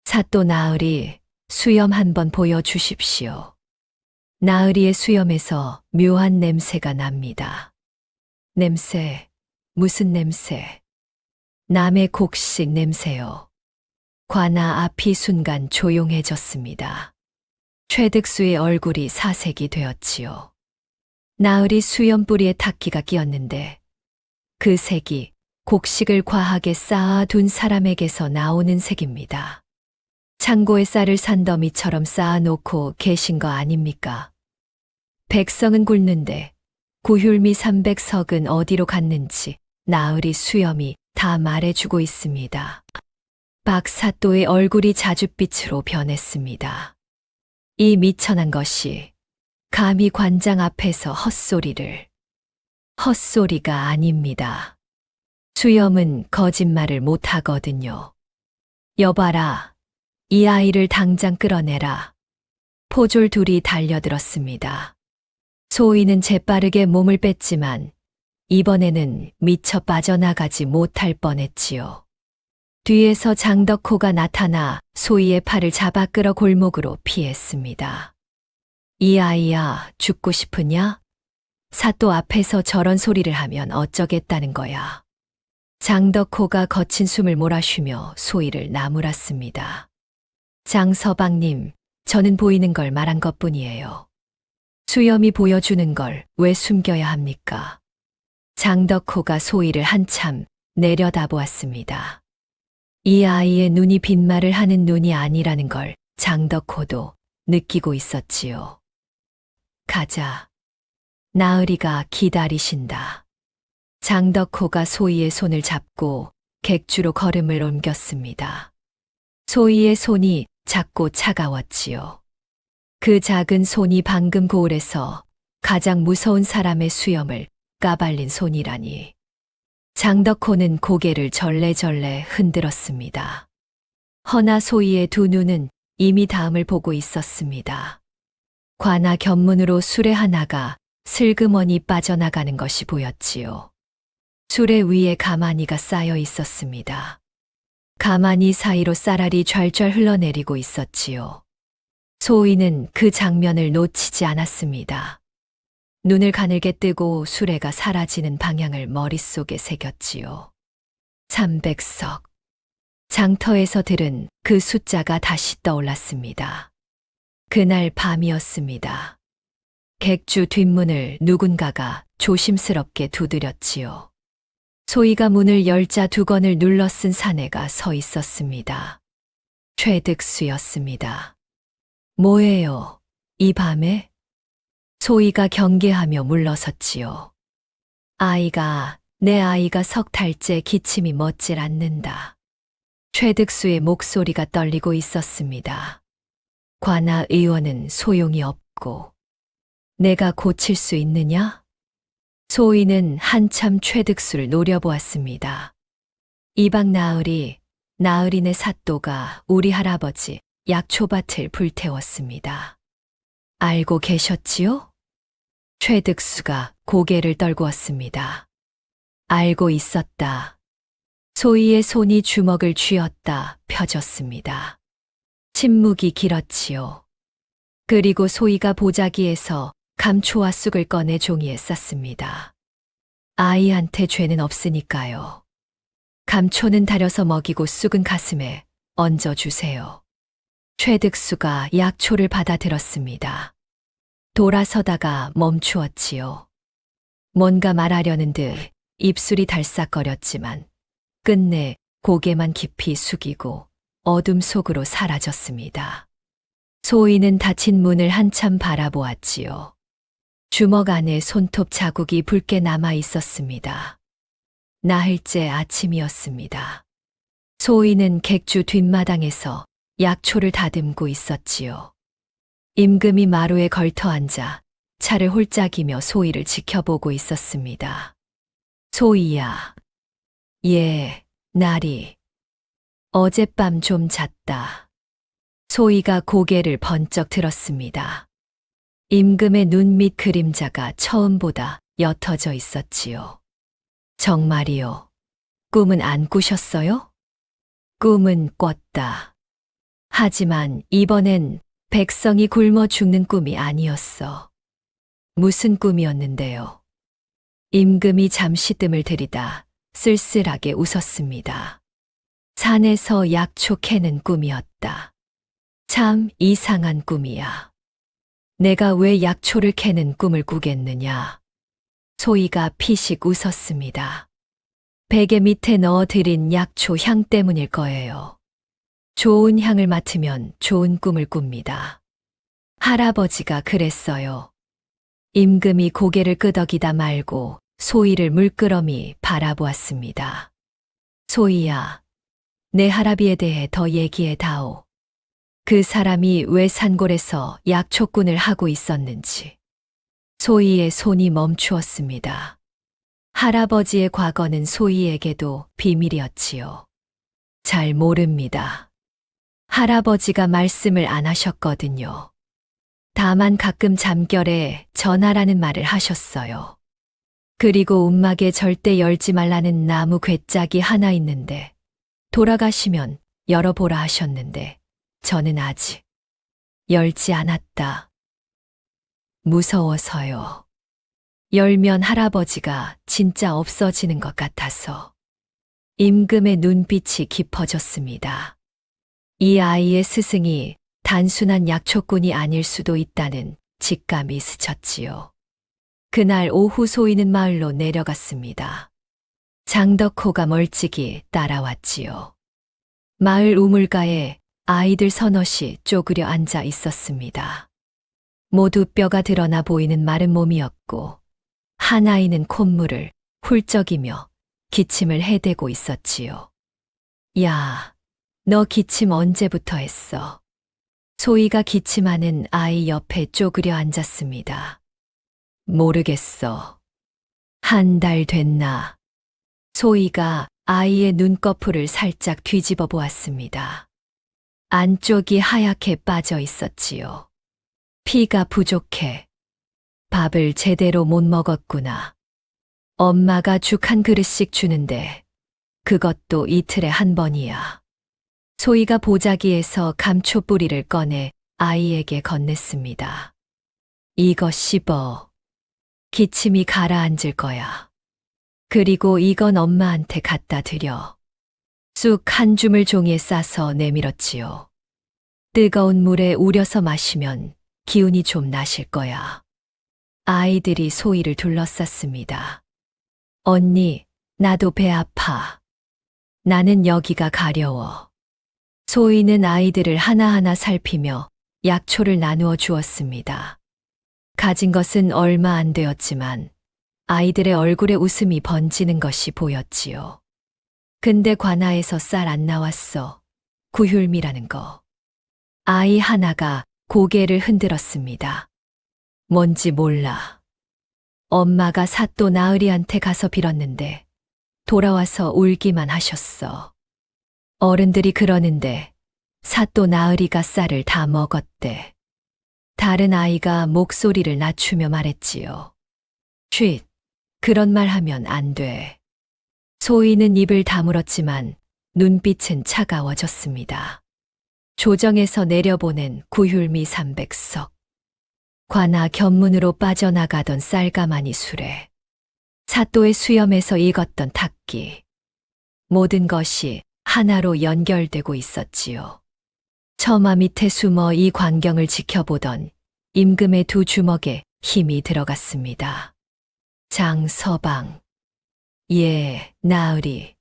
사또 나으리, 수염 한번 보여주십시오. 나으리의 수염에서 묘한 냄새가 납니다. 냄새, 무슨 냄새? 남의 곡식 냄새요. 관아 앞이 순간 조용해졌습니다. 최득수의 얼굴이 사색이 되었지요. 나으리 수염 뿌리에 타키가 끼었는데 그 색이 곡식을 과하게 쌓아둔 사람에게서 나오는 색입니다. 창고에 쌀을 산더미처럼 쌓아놓고 계신 거 아닙니까? 백성은 굶는데 구휼미 300석은 어디로 갔는지 나으리 수염이 다 말해주고 있습니다. 박 사또의 얼굴이 자줏빛으로 변했습니다. 이 미천한 것이 감히 관장 앞에서 헛소리를. 헛소리가 아닙니다. 수염은 거짓말을 못하거든요. 여봐라, 이 아이를 당장 끌어내라. 포졸 둘이 달려들었습니다. 소희는 재빠르게 몸을 뺐지만 이번에는 미처 빠져나가지 못할 뻔했지요. 뒤에서 장덕호가 나타나 소희의 팔을 잡아 끌어 골목으로 피했습니다. 이 아이야, 죽고 싶으냐? 사또 앞에서 저런 소리를 하면 어쩌겠다는 거야. 장덕호가 거친 숨을 몰아쉬며 소희를 나무랐습니다. 장서방님, 저는 보이는 걸 말한 것뿐이에요. 수염이 보여주는 걸 왜 숨겨야 합니까? 장덕호가 소희를 한참 내려다보았습니다. 이 아이의 눈이 빈말을 하는 눈이 아니라는 걸 장덕호도 느끼고 있었지요. 가자. 나으리가 기다리신다. 장덕호가 소희의 손을 잡고 객주로 걸음을 옮겼습니다. 소희의 손이 작고 차가웠지요. 그 작은 손이 방금 고을에서 가장 무서운 사람의 수염을 까발린 손이라니. 장덕호는 고개를 절레절레 흔들었습니다. 허나 소희의 두 눈은 이미 다음을 보고 있었습니다. 관아 견문으로 수레 하나가 슬그머니 빠져나가는 것이 보였지요. 수레 위에 가마니가 쌓여 있었습니다. 가마니 사이로 쌀알이 좔좔 흘러내리고 있었지요. 소희는 그 장면을 놓치지 않았습니다. 눈을 가늘게 뜨고 수레가 사라지는 방향을 머릿속에 새겼지요. 300석. 장터에서 들은 그 숫자가 다시 떠올랐습니다. 그날 밤이었습니다. 객주 뒷문을 누군가가 조심스럽게 두드렸지요. 소희가 문을 열자 두건을 눌러 쓴 사내가 서 있었습니다. 최득수였습니다. 뭐예요, 이 밤에? 소희가 경계하며 물러섰지요. 내 아이가 석 달째 기침이 멎질 않는다. 최득수의 목소리가 떨리고 있었습니다. 관아 의원은 소용이 없고, 내가 고칠 수 있느냐? 소희는 한참 최득수를 노려보았습니다. 이방 나으리네 사또가 우리 할아버지 약초밭을 불태웠습니다. 알고 계셨지요? 최득수가 고개를 떨구었습니다. 알고 있었다. 소희의 손이 주먹을 쥐었다 펴졌습니다. 침묵이 길었지요. 그리고 소희가 보자기에서 감초와 쑥을 꺼내 종이에 쌌습니다. 아이한테 죄는 없으니까요. 감초는 다려서 먹이고 쑥은 가슴에 얹어주세요. 최득수가 약초를 받아들었습니다. 돌아서다가 멈추었지요. 뭔가 말하려는 듯 입술이 달싹거렸지만 끝내 고개만 깊이 숙이고 어둠 속으로 사라졌습니다. 소희는 닫힌 문을 한참 바라보았지요. 주먹 안에 손톱 자국이 붉게 남아 있었습니다. 나흘째 아침이었습니다. 소희는 객주 뒷마당에서 약초를 다듬고 있었지요. 임금이 마루에 걸터 앉아 차를 홀짝이며 소희를 지켜보고 있었습니다. 소희야. 예, 나리. 어젯밤 좀 잤다. 소희가 고개를 번쩍 들었습니다. 임금의 눈 밑 그림자가 처음보다 옅어져 있었지요. 정말이요. 꿈은 안 꾸셨어요? 꿈은 꿨다. 하지만 이번엔 백성이 굶어 죽는 꿈이 아니었어. 무슨 꿈이었는데요? 임금이 잠시 뜸을 들이다 쓸쓸하게 웃었습니다. 산에서 약초 캐는 꿈이었다. 참 이상한 꿈이야. 내가 왜 약초를 캐는 꿈을 꾸겠느냐. 소희가 피식 웃었습니다. 베개 밑에 넣어드린 약초 향 때문일 거예요. 좋은 향을 맡으면 좋은 꿈을 꿉니다. 할아버지가 그랬어요. 임금이 고개를 끄덕이다 말고 소희를 물끄러미 바라보았습니다. 소희야, 내 할아비에 대해 더 얘기해 다오. 그 사람이 왜 산골에서 약초꾼을 하고 있었는지. 소희의 손이 멈추었습니다. 할아버지의 과거는 소희에게도 비밀이었지요. 잘 모릅니다. 할아버지가 말씀을 안 하셨거든요. 다만 가끔 잠결에 전하라는 말을 하셨어요. 그리고 움막에 절대 열지 말라는 나무 괴짝이 하나 있는데 돌아가시면 열어보라 하셨는데 저는 아직 열지 않았다. 무서워서요. 열면 할아버지가 진짜 없어지는 것 같아서. 임금의 눈빛이 깊어졌습니다. 이 아이의 스승이 단순한 약초꾼이 아닐 수도 있다는 직감이 스쳤지요. 그날 오후 소희는 마을로 내려갔습니다. 장덕호가 멀찍이 따라왔지요. 마을 우물가에 아이들 서너시 쪼그려 앉아 있었습니다. 모두 뼈가 드러나 보이는 마른 몸이었고 한 아이는 콧물을 훌쩍이며 기침을 해대고 있었지요. 야, 너 기침 언제부터 했어? 소희가 기침하는 아이 옆에 쪼그려 앉았습니다. 모르겠어. 한 달 됐나? 소희가 아이의 눈꺼풀을 살짝 뒤집어 보았습니다. 안쪽이 하얗게 빠져 있었지요. 피가 부족해. 밥을 제대로 못 먹었구나. 엄마가 죽 한 그릇씩 주는데 그것도 이틀에 한 번이야. 소희가 보자기에서 감초 뿌리를 꺼내 아이에게 건넸습니다. 이거 씹어. 기침이 가라앉을 거야. 그리고 이건 엄마한테 갖다 드려. 쑥 한 줌을 종이에 싸서 내밀었지요. 뜨거운 물에 우려서 마시면 기운이 좀 나실 거야. 아이들이 소희를 둘러쌌습니다. 언니, 나도 배 아파. 나는 여기가 가려워. 소희는 아이들을 하나하나 살피며 약초를 나누어 주었습니다. 가진 것은 얼마 안 되었지만 아이들의 얼굴에 웃음이 번지는 것이 보였지요. 근데 관아에서 쌀 안 나왔어. 구휼미라는 거. 아이 하나가 고개를 흔들었습니다. 뭔지 몰라. 엄마가 사또 나으리한테 가서 빌었는데 돌아와서 울기만 하셨어. 어른들이 그러는데 사또 나으리가 쌀을 다 먹었대. 다른 아이가 목소리를 낮추며 말했지요. 쉿, 그런 말 하면 안 돼. 소희는 입을 다물었지만 눈빛은 차가워졌습니다. 조정에서 내려보낸 구휼미 300석. 관아 견문으로 빠져나가던 쌀가마니 수레. 사또의 수염에서 익었던 탁기. 모든 것이 하나로 연결되고 있었지요. 처마 밑에 숨어 이 광경을 지켜보던 임금의 두 주먹에 힘이 들어갔습니다. 장서방. 예, 나으리.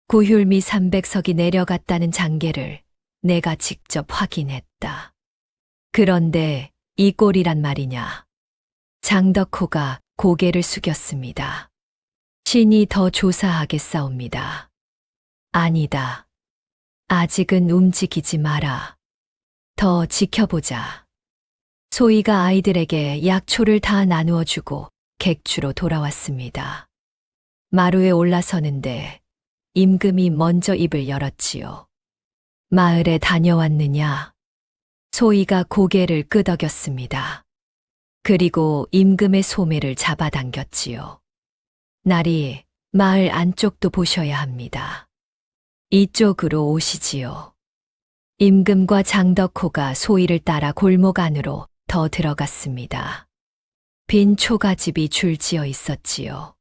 구휼미 300석이 내려갔다는 장계를 내가 직접 확인했다. 그런데 이 꼴이란 말이냐. 장덕호가 고개를 숙였습니다. 신이 더 조사하겠사옵니다. 아니다. 아직은 움직이지 마라. 더 지켜보자. 소희가 아이들에게 약초를 다 나누어 주고 객주로 돌아왔습니다. 마루에 올라서는데 임금이 먼저 입을 열었지요. 마을에 다녀왔느냐? 소희가 고개를 끄덕였습니다. 그리고 임금의 소매를 잡아당겼지요. 나리, 마을 안쪽도 보셔야 합니다. 이쪽으로 오시지요. 임금과 장덕호가 소희를 따라 골목 안으로 더 들어갔습니다. 빈 초가집이 줄지어 있었지요.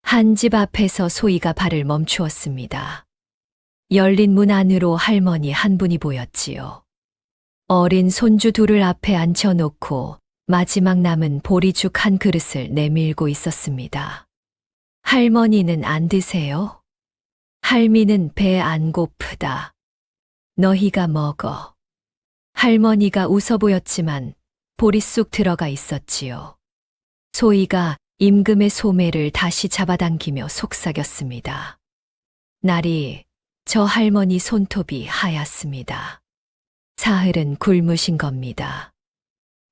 한 집 앞에서 소희가 발을 멈추었습니다. 열린 문 안으로 할머니 한 분이 보였지요. 어린 손주 둘을 앞에 앉혀놓고 마지막 남은 보리죽 한 그릇을 내밀고 있었습니다. 할머니는 안 드세요? 할미는 배 안 고프다. 너희가 먹어. 할머니가 웃어 보였지만 볼이 쑥 들어가 있었지요. 소희가 임금의 소매를 다시 잡아당기며 속삭였습니다. 날이 저 할머니 손톱이 하얗습니다. 사흘은 굶으신 겁니다.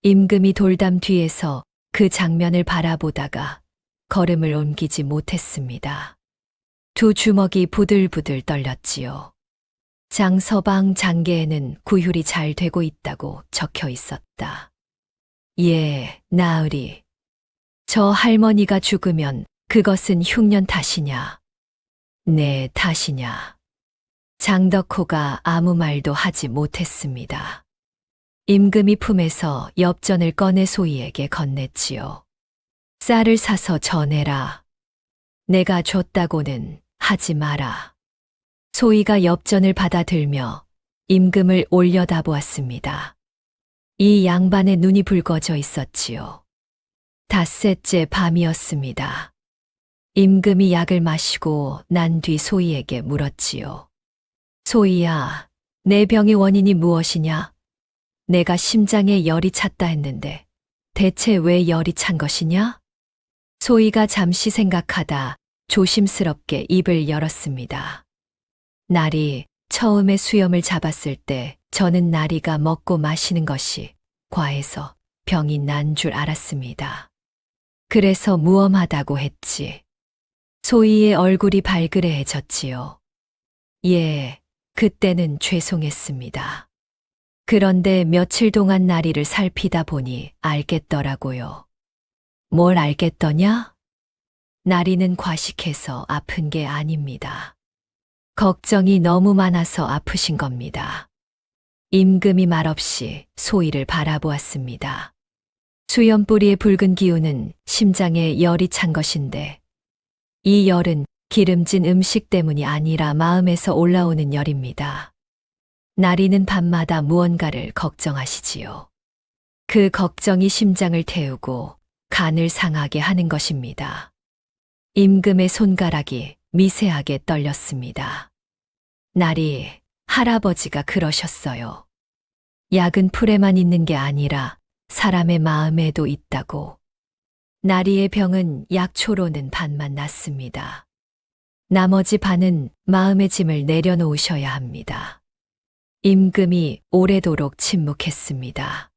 임금이 돌담 뒤에서 그 장면을 바라보다가 걸음을 옮기지 못했습니다. 두 주먹이 부들부들 떨렸지요. 장서방 장계에는 구휼이 잘 되고 있다고 적혀 있었다. 예, 나으리. 저 할머니가 죽으면 그것은 흉년 탓이냐? 내 탓이냐? 장덕호가 아무 말도 하지 못했습니다. 임금이 품에서 엽전을 꺼내 소희에게 건넸지요. 쌀을 사서 전해라. 내가 줬다고는 하지 마라. 소희가 엽전을 받아들며 임금을 올려다보았습니다. 이 양반의 눈이 붉어져 있었지요. 닷새째 밤이었습니다. 임금이 약을 마시고 난 뒤 소희에게 물었지요. 소희야, 내 병의 원인이 무엇이냐? 내가 심장에 열이 찼다 했는데 대체 왜 열이 찬 것이냐? 소희가 잠시 생각하다 조심스럽게 입을 열었습니다. 날이 처음에 수염을 잡았을 때 저는 나리가 먹고 마시는 것이 과해서 병이 난 줄 알았습니다. 그래서 무엄하다고 했지. 소희의 얼굴이 발그레해졌지요. 예, 그때는 죄송했습니다. 그런데 며칠 동안 나리를 살피다 보니 알겠더라고요. 뭘 알겠더냐? 나리는 과식해서 아픈 게 아닙니다. 걱정이 너무 많아서 아프신 겁니다. 임금이 말없이 소희를 바라보았습니다. 수염뿌리의 붉은 기운은 심장에 열이 찬 것인데 이 열은 기름진 음식 때문이 아니라 마음에서 올라오는 열입니다. 나리는 밤마다 무언가를 걱정하시지요. 그 걱정이 심장을 태우고 간을 상하게 하는 것입니다. 임금의 손가락이 미세하게 떨렸습니다. 나리, 할아버지가 그러셨어요. 약은 풀에만 있는 게 아니라 사람의 마음에도 있다고. 나리의 병은 약초로는 반만 낫습니다. 나머지 반은 마음의 짐을 내려놓으셔야 합니다. 임금이 오래도록 침묵했습니다.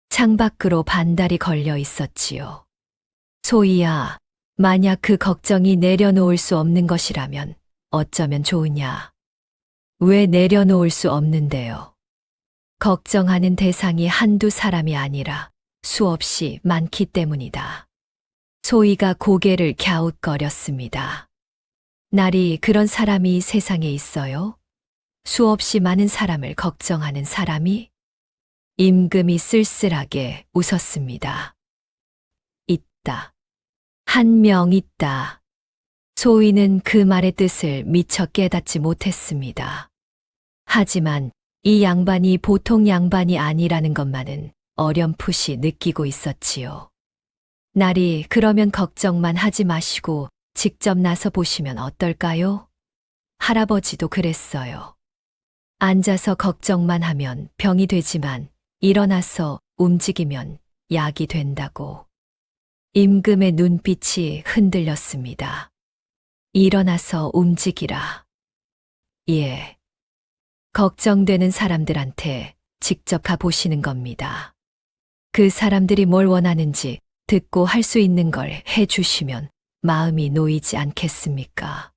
창밖으로 반달이 걸려 있었지요. 소희야, 만약 그 걱정이 내려놓을 수 없는 것이라면 어쩌면 좋으냐? 왜 내려놓을 수 없는데요? 걱정하는 대상이 한두 사람이 아니라 수없이 많기 때문이다. 소희가 고개를 갸웃거렸습니다. 날이 그런 사람이 세상에 있어요? 수없이 많은 사람을 걱정하는 사람이? 임금이 쓸쓸하게 웃었습니다. 있다. 한 명 있다. 소희는 그 말의 뜻을 미처 깨닫지 못했습니다. 하지만 이 양반이 보통 양반이 아니라는 것만은 어렴풋이 느끼고 있었지요. 날이 그러면 걱정만 하지 마시고 직접 나서 보시면 어떨까요? 할아버지도 그랬어요. 앉아서 걱정만 하면 병이 되지만 일어나서 움직이면 약이 된다고. 임금의 눈빛이 흔들렸습니다. 일어나서 움직이라. 예. 걱정되는 사람들한테 직접 가보시는 겁니다. 그 사람들이 뭘 원하는지 듣고 할 수 있는 걸 해주시면 마음이 놓이지 않겠습니까?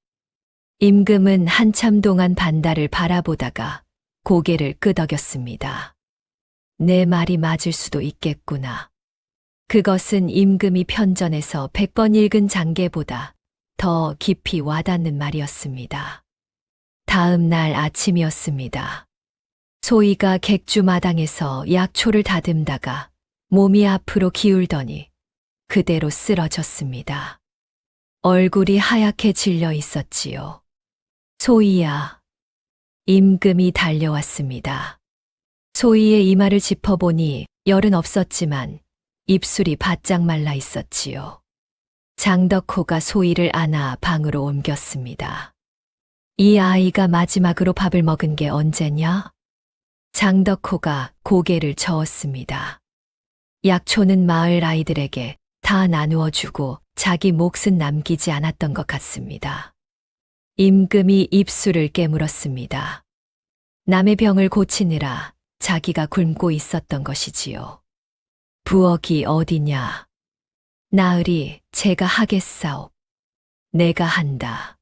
임금은 한참 동안 반달을 바라보다가 고개를 끄덕였습니다. 내 말이 맞을 수도 있겠구나. 그것은 임금이 편전에서 100번 읽은 장계보다 더 깊이 와닿는 말이었습니다. 다음 날 아침이었습니다. 소희가 객주마당에서 약초를 다듬다가 몸이 앞으로 기울더니 그대로 쓰러졌습니다. 얼굴이 하얗게 질려 있었지요. 소희야. 임금이 달려왔습니다. 소희의 이마를 짚어보니 열은 없었지만 입술이 바짝 말라 있었지요. 장덕호가 소희를 안아 방으로 옮겼습니다. 이 아이가 마지막으로 밥을 먹은 게 언제냐? 장덕호가 고개를 저었습니다. 약초는 마을 아이들에게 다 나누어 주고 자기 몫은 남기지 않았던 것 같습니다. 임금이 입술을 깨물었습니다. 남의 병을 고치느라 자기가 굶고 있었던 것이지요. 부엌이 어디냐? 나으리 제가 하겠사오. 내가 한다.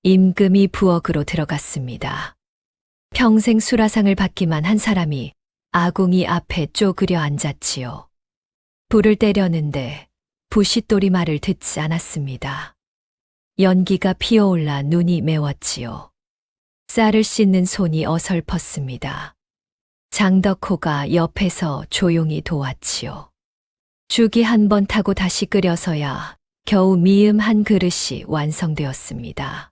임금이 부엌으로 들어갔습니다. 평생 수라상을 받기만 한 사람이 아궁이 앞에 쪼그려 앉았지요. 불을 때렸는데 부싯돌이 말을 듣지 않았습니다. 연기가 피어올라 눈이 매웠지요. 쌀을 씻는 손이 어설펐습니다. 장덕호가 옆에서 조용히 도왔지요. 죽이 한 번 타고 다시 끓여서야 겨우 미음 한 그릇이 완성되었습니다.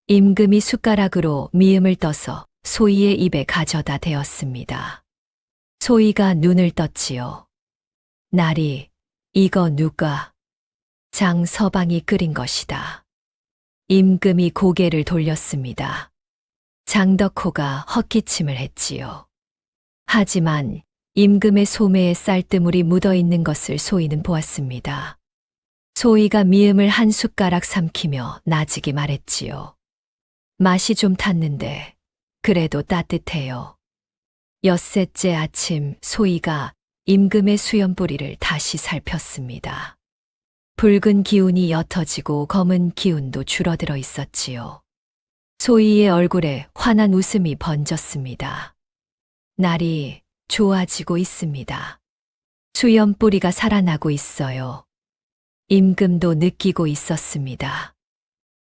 임금이 숟가락으로 미음을 떠서 소희의 입에 가져다 대었습니다. 소희가 눈을 떴지요. 날이, 이거 누가? 장서방이 끓인 것이다. 임금이 고개를 돌렸습니다. 장덕호가 헛기침을 했지요. 하지만 임금의 소매에 쌀뜨물이 묻어 있는 것을 소희는 보았습니다. 소희가 미음을 한 숟가락 삼키며 나지기 말했지요. 맛이 좀 탔는데 그래도 따뜻해요. 엿새째 아침 소희가 임금의 수염뿌리를 다시 살폈습니다. 붉은 기운이 옅어지고 검은 기운도 줄어들어 있었지요. 소희의 얼굴에 환한 웃음이 번졌습니다. 날이 좋아지고 있습니다. 수염뿌리가 살아나고 있어요. 임금도 느끼고 있었습니다.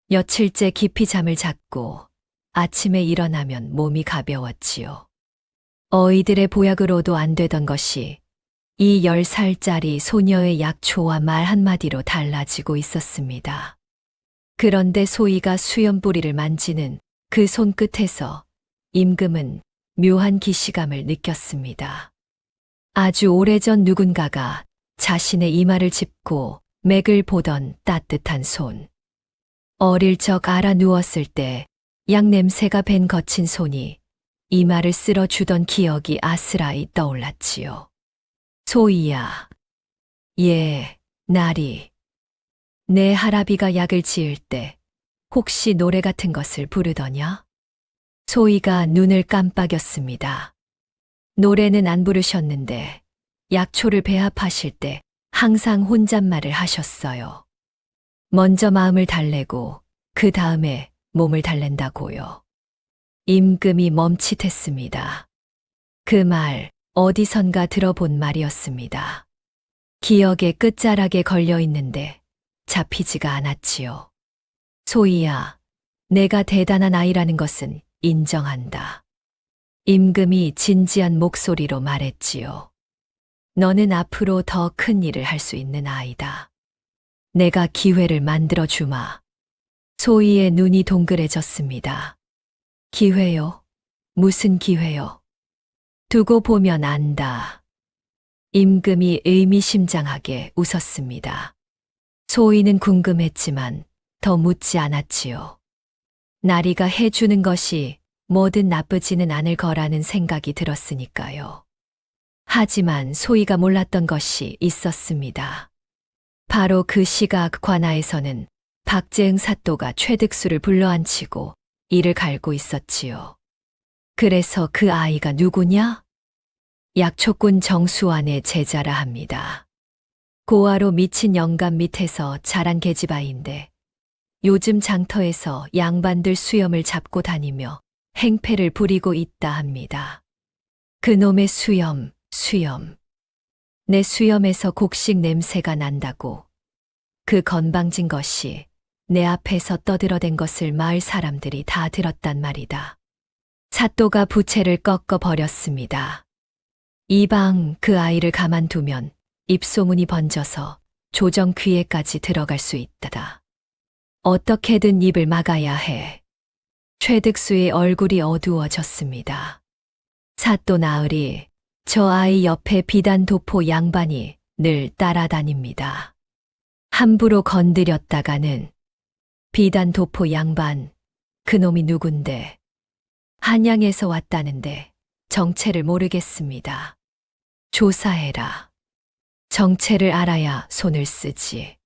며칠째 깊이 잠을 잤고 아침에 일어나면 몸이 가벼웠지요. 어이들의 보약으로도 안 되던 것이 이 10살짜리 소녀의 약초와 말 한마디로 달라지고 있었습니다. 그런데 소희가 수염뿌리를 만지는 그 손끝에서 임금은 묘한 기시감을 느꼈습니다. 아주 오래전 누군가가 자신의 이마를 짚고 맥을 보던 따뜻한 손. 어릴 적 알아 누웠을 때 약 냄새가 밴 거친 손이 이마를 쓸어주던 기억이 아스라이 떠올랐지요. 소희야. 예, 날이. 내 할아비가 약을 지을 때 혹시 노래 같은 것을 부르더냐? 소희가 눈을 깜빡였습니다. 노래는 안 부르셨는데 약초를 배합하실 때 항상 혼잣말을 하셨어요. 먼저 마음을 달래고 그 다음에 몸을 달랜다고요. 임금이 멈칫했습니다. 그 말 어디선가 들어본 말이었습니다. 기억의 끝자락에 걸려 있는데 잡히지가 않았지요. 소희야, 내가 대단한 아이라는 것은 인정한다. 임금이 진지한 목소리로 말했지요. 너는 앞으로 더 큰 일을 할 수 있는 아이다. 내가 기회를 만들어 주마. 소희의 눈이 동그래졌습니다. 기회요? 무슨 기회요? 두고 보면 안다. 임금이 의미심장하게 웃었습니다. 소희는 궁금했지만 더 묻지 않았지요. 나리가 해주는 것이 뭐든 나쁘지는 않을 거라는 생각이 들었으니까요. 하지만 소희가 몰랐던 것이 있었습니다. 바로 그 시각 관아에서는 박재응 사또가 최득수를 불러앉히고 이를 갈고 있었지요. 그래서 그 아이가 누구냐? 약초꾼 정수환의 제자라 합니다. 고아로 미친 영감 밑에서 자란 계집아이인데 요즘 장터에서 양반들 수염을 잡고 다니며 행패를 부리고 있다 합니다. 그놈의 수염. 내 수염에서 곡식 냄새가 난다고. 그 건방진 것이 내 앞에서 떠들어댄 것을 마을 사람들이 다 들었단 말이다. 사또가 부채를 꺾어 버렸습니다. 이방 그 아이를 가만두면 입소문이 번져서 조정 귀에까지 들어갈 수 있다. 어떻게든 입을 막아야 해. 최득수의 얼굴이 어두워졌습니다. 사또 나으리, 저 아이 옆에 비단 도포 양반이 늘 따라다닙니다. 함부로 건드렸다가는 비단 도포 양반, 그놈이 누군데? 한양에서 왔다는데 정체를 모르겠습니다. 조사해라. 정체를 알아야 손을 쓰지.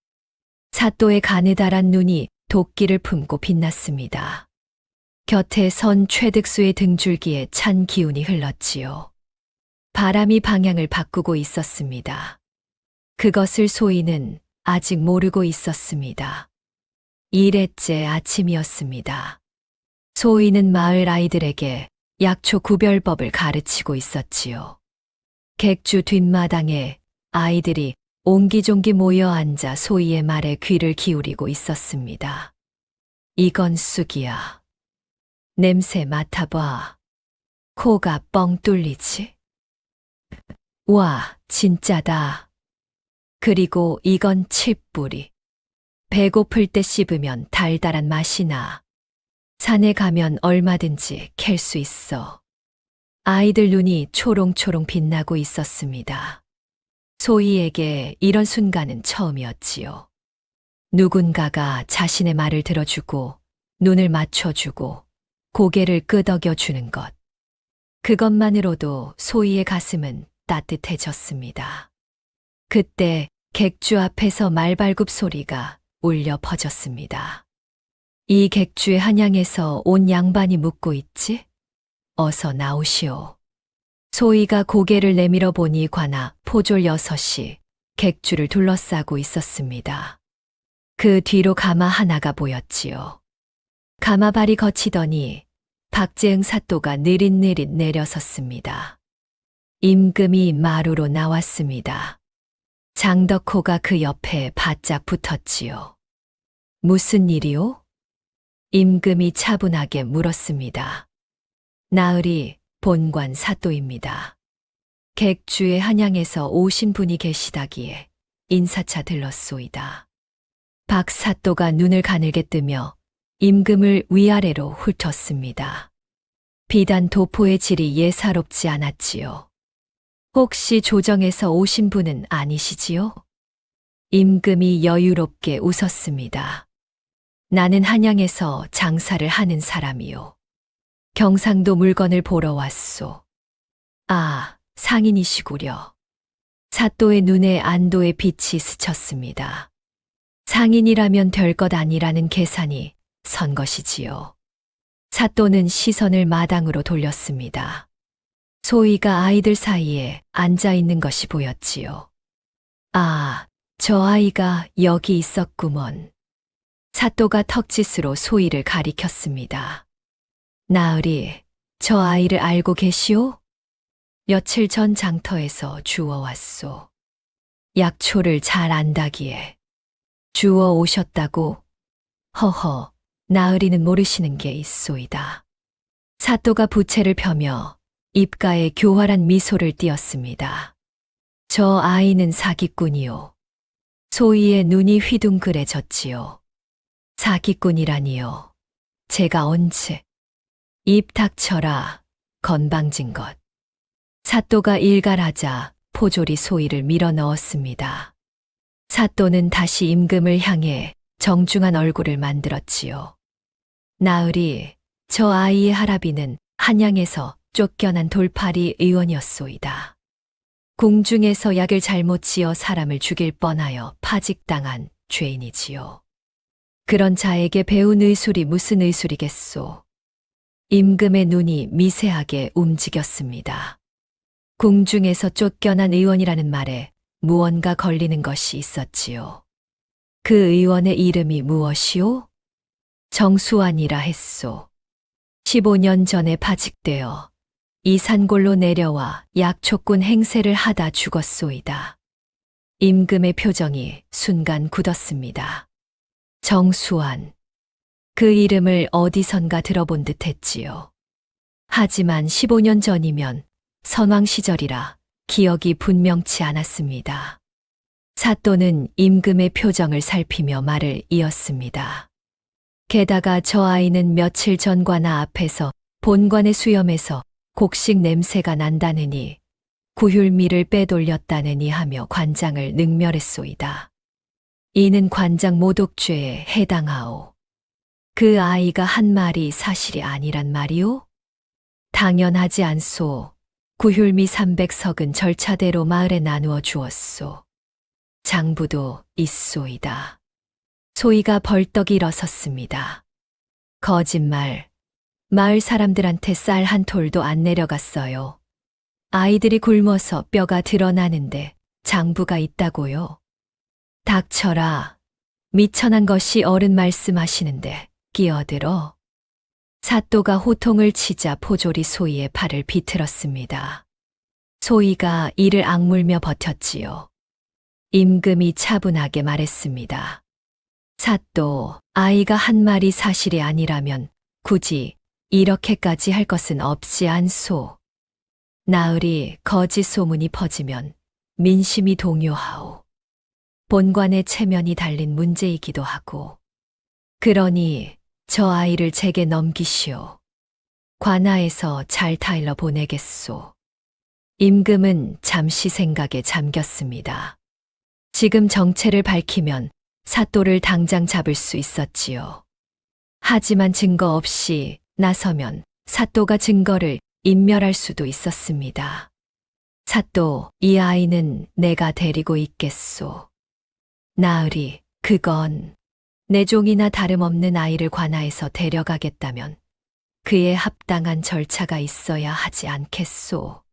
사또의 가느다란 눈이 도끼를 품고 빛났습니다. 곁에 선 최득수의 등줄기에 찬 기운이 흘렀지요. 바람이 방향을 바꾸고 있었습니다. 그것을 소희는 아직 모르고 있었습니다. 1회째 아침이었습니다. 소희는 마을 아이들에게 약초 구별법을 가르치고 있었지요. 객주 뒷마당에 아이들이 옹기종기 모여 앉아 소희의 말에 귀를 기울이고 있었습니다. 이건 쑥이야. 냄새 맡아봐. 코가 뻥 뚫리지? 와, 진짜다. 그리고 이건 칡뿌리. 배고플 때 씹으면 달달한 맛이 나. 산에 가면 얼마든지 캘 수 있어. 아이들 눈이 초롱초롱 빛나고 있었습니다. 소희에게 이런 순간은 처음이었지요. 누군가가 자신의 말을 들어주고 눈을 맞춰주고 고개를 끄덕여주는 것. 그것만으로도 소희의 가슴은 따뜻해졌습니다. 그때 객주 앞에서 말발굽 소리가 울려 퍼졌습니다. 이 객주의 한양에서 온 양반이 묻고 있지? 어서 나오시오. 소희가 고개를 내밀어 보니 관아 포졸 6이 객주를 둘러싸고 있었습니다. 그 뒤로 가마 하나가 보였지요. 가마발이 거치더니 박재응 사또가 느릿느릿 내려섰습니다. 임금이 마루로 나왔습니다. 장덕호가 그 옆에 바짝 붙었지요. 무슨 일이오? 임금이 차분하게 물었습니다. 나으리 본관 사또입니다. 객주의 한양에서 오신 분이 계시다기에 인사차 들렀소이다. 박 사또가 눈을 가늘게 뜨며 임금을 위아래로 훑었습니다. 비단 도포의 질이 예사롭지 않았지요. 혹시 조정에서 오신 분은 아니시지요? 임금이 여유롭게 웃었습니다. 나는 한양에서 장사를 하는 사람이요. 경상도 물건을 보러 왔소. 아, 상인이시구려. 사또의 눈에 안도의 빛이 스쳤습니다. 상인이라면 될 것 아니라는 계산이 선 것이지요. 사또는 시선을 마당으로 돌렸습니다. 소희가 아이들 사이에 앉아 있는 것이 보였지요. 아, 저 아이가 여기 있었구먼. 사또가 턱짓으로 소희를 가리켰습니다. 나으리, 저 아이를 알고 계시오? 며칠 전 장터에서 주워왔소. 약초를 잘 안다기에. 주워 오셨다고? 허허, 나으리는 모르시는 게 있소이다. 사또가 부채를 펴며 입가에 교활한 미소를 띄었습니다. 저 아이는 사기꾼이요. 소희의 눈이 휘둥그레졌지요. 사기꾼이라니요. 제가 언제? 입 닥쳐라, 건방진 것. 사또가 일갈하자 포졸이 소희를 밀어 넣었습니다. 사또는 다시 임금을 향해 정중한 얼굴을 만들었지요. 나으리, 저 아이의 할아비는 한양에서 쫓겨난 돌팔이 의원이었소이다. 궁중에서 약을 잘못 지어 사람을 죽일 뻔하여 파직당한 죄인이지요. 그런 자에게 배운 의술이 무슨 의술이겠소. 임금의 눈이 미세하게 움직였습니다. 궁중에서 쫓겨난 의원이라는 말에 무언가 걸리는 것이 있었지요. 그 의원의 이름이 무엇이오? 정수환이라 했소. 15년 전에 파직되어 이 산골로 내려와 약초꾼 행세를 하다 죽었소이다. 임금의 표정이 순간 굳었습니다. 정수환. 그 이름을 어디선가 들어본 듯 했지요. 하지만 15년 전이면 선왕 시절이라 기억이 분명치 않았습니다. 사또는 임금의 표정을 살피며 말을 이었습니다. 게다가 저 아이는 며칠 전 관아 앞에서 본관의 수염에서 곡식 냄새가 난다느니 구휼미를 빼돌렸다느니 하며 관장을 능멸했소이다. 이는 관장 모독죄에 해당하오. 그 아이가 한 말이 사실이 아니란 말이오? 당연하지 않소. 구휼미 300석은 절차대로 마을에 나누어 주었소. 장부도 있소이다. 소희가 벌떡 일어섰습니다. 거짓말. 마을 사람들한테 쌀 한 톨도 안 내려갔어요. 아이들이 굶어서 뼈가 드러나는데 장부가 있다고요. 닥쳐라. 미천한 것이 어른 말씀하시는데 끼어들어. 사또가 호통을 치자 포졸이 소희의 팔을 비틀었습니다. 소희가 이를 악물며 버텼지요. 임금이 차분하게 말했습니다. 사또, 아이가 한 말이 사실이 아니라면 굳이 이렇게까지 할 것은 없지 않소. 나으리 거짓 소문이 퍼지면 민심이 동요하오. 본관의 체면이 달린 문제이기도 하고. 그러니 저 아이를 제게 넘기시오. 관아에서 잘 타일러 보내겠소. 임금은 잠시 생각에 잠겼습니다. 지금 정체를 밝히면 사또를 당장 잡을 수 있었지요. 하지만 증거 없이 나서면 사또가 증거를 인멸할 수도 있었습니다. 사또, 이 아이는 내가 데리고 있겠소. 나으리, 그건 내 종이나 다름없는 아이를 관아에서 데려가겠다면 그에 합당한 절차가 있어야 하지 않겠소.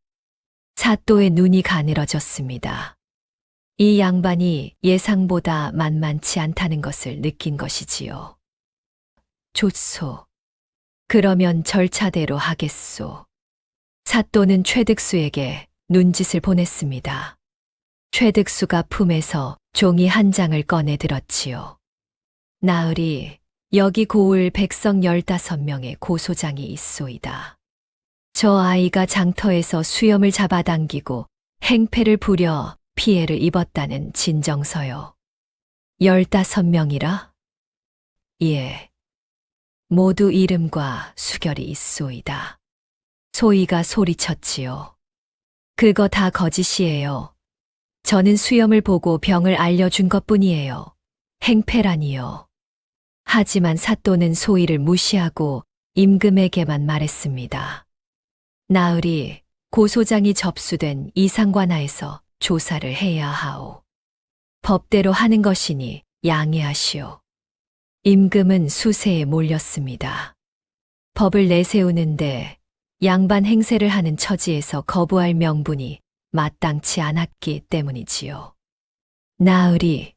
사또의 눈이 가늘어졌습니다. 이 양반이 예상보다 만만치 않다는 것을 느낀 것이지요. 좋소. 그러면 절차대로 하겠소. 사또는 최득수에게 눈짓을 보냈습니다. 최득수가 품에서 종이 한 장을 꺼내 들었지요. 나으리, 여기 고을 백성 15명의 고소장이 있소이다. 저 아이가 장터에서 수염을 잡아당기고 행패를 부려 피해를 입었다는 진정서요. 15명이라? 예. 모두 이름과 수결이 있소이다. 소희가 소리쳤지요. 그거 다 거짓이에요. 저는 수염을 보고 병을 알려준 것뿐이에요. 행패라니요. 하지만 사또는 소희를 무시하고 임금에게만 말했습니다. 나으리, 고소장이 접수된 이상관하에서 조사를 해야 하오. 법대로 하는 것이니 양해하시오. 임금은 수세에 몰렸습니다. 법을 내세우는데 양반 행세를 하는 처지에서 거부할 명분이 마땅치 않았기 때문이지요. 나으리.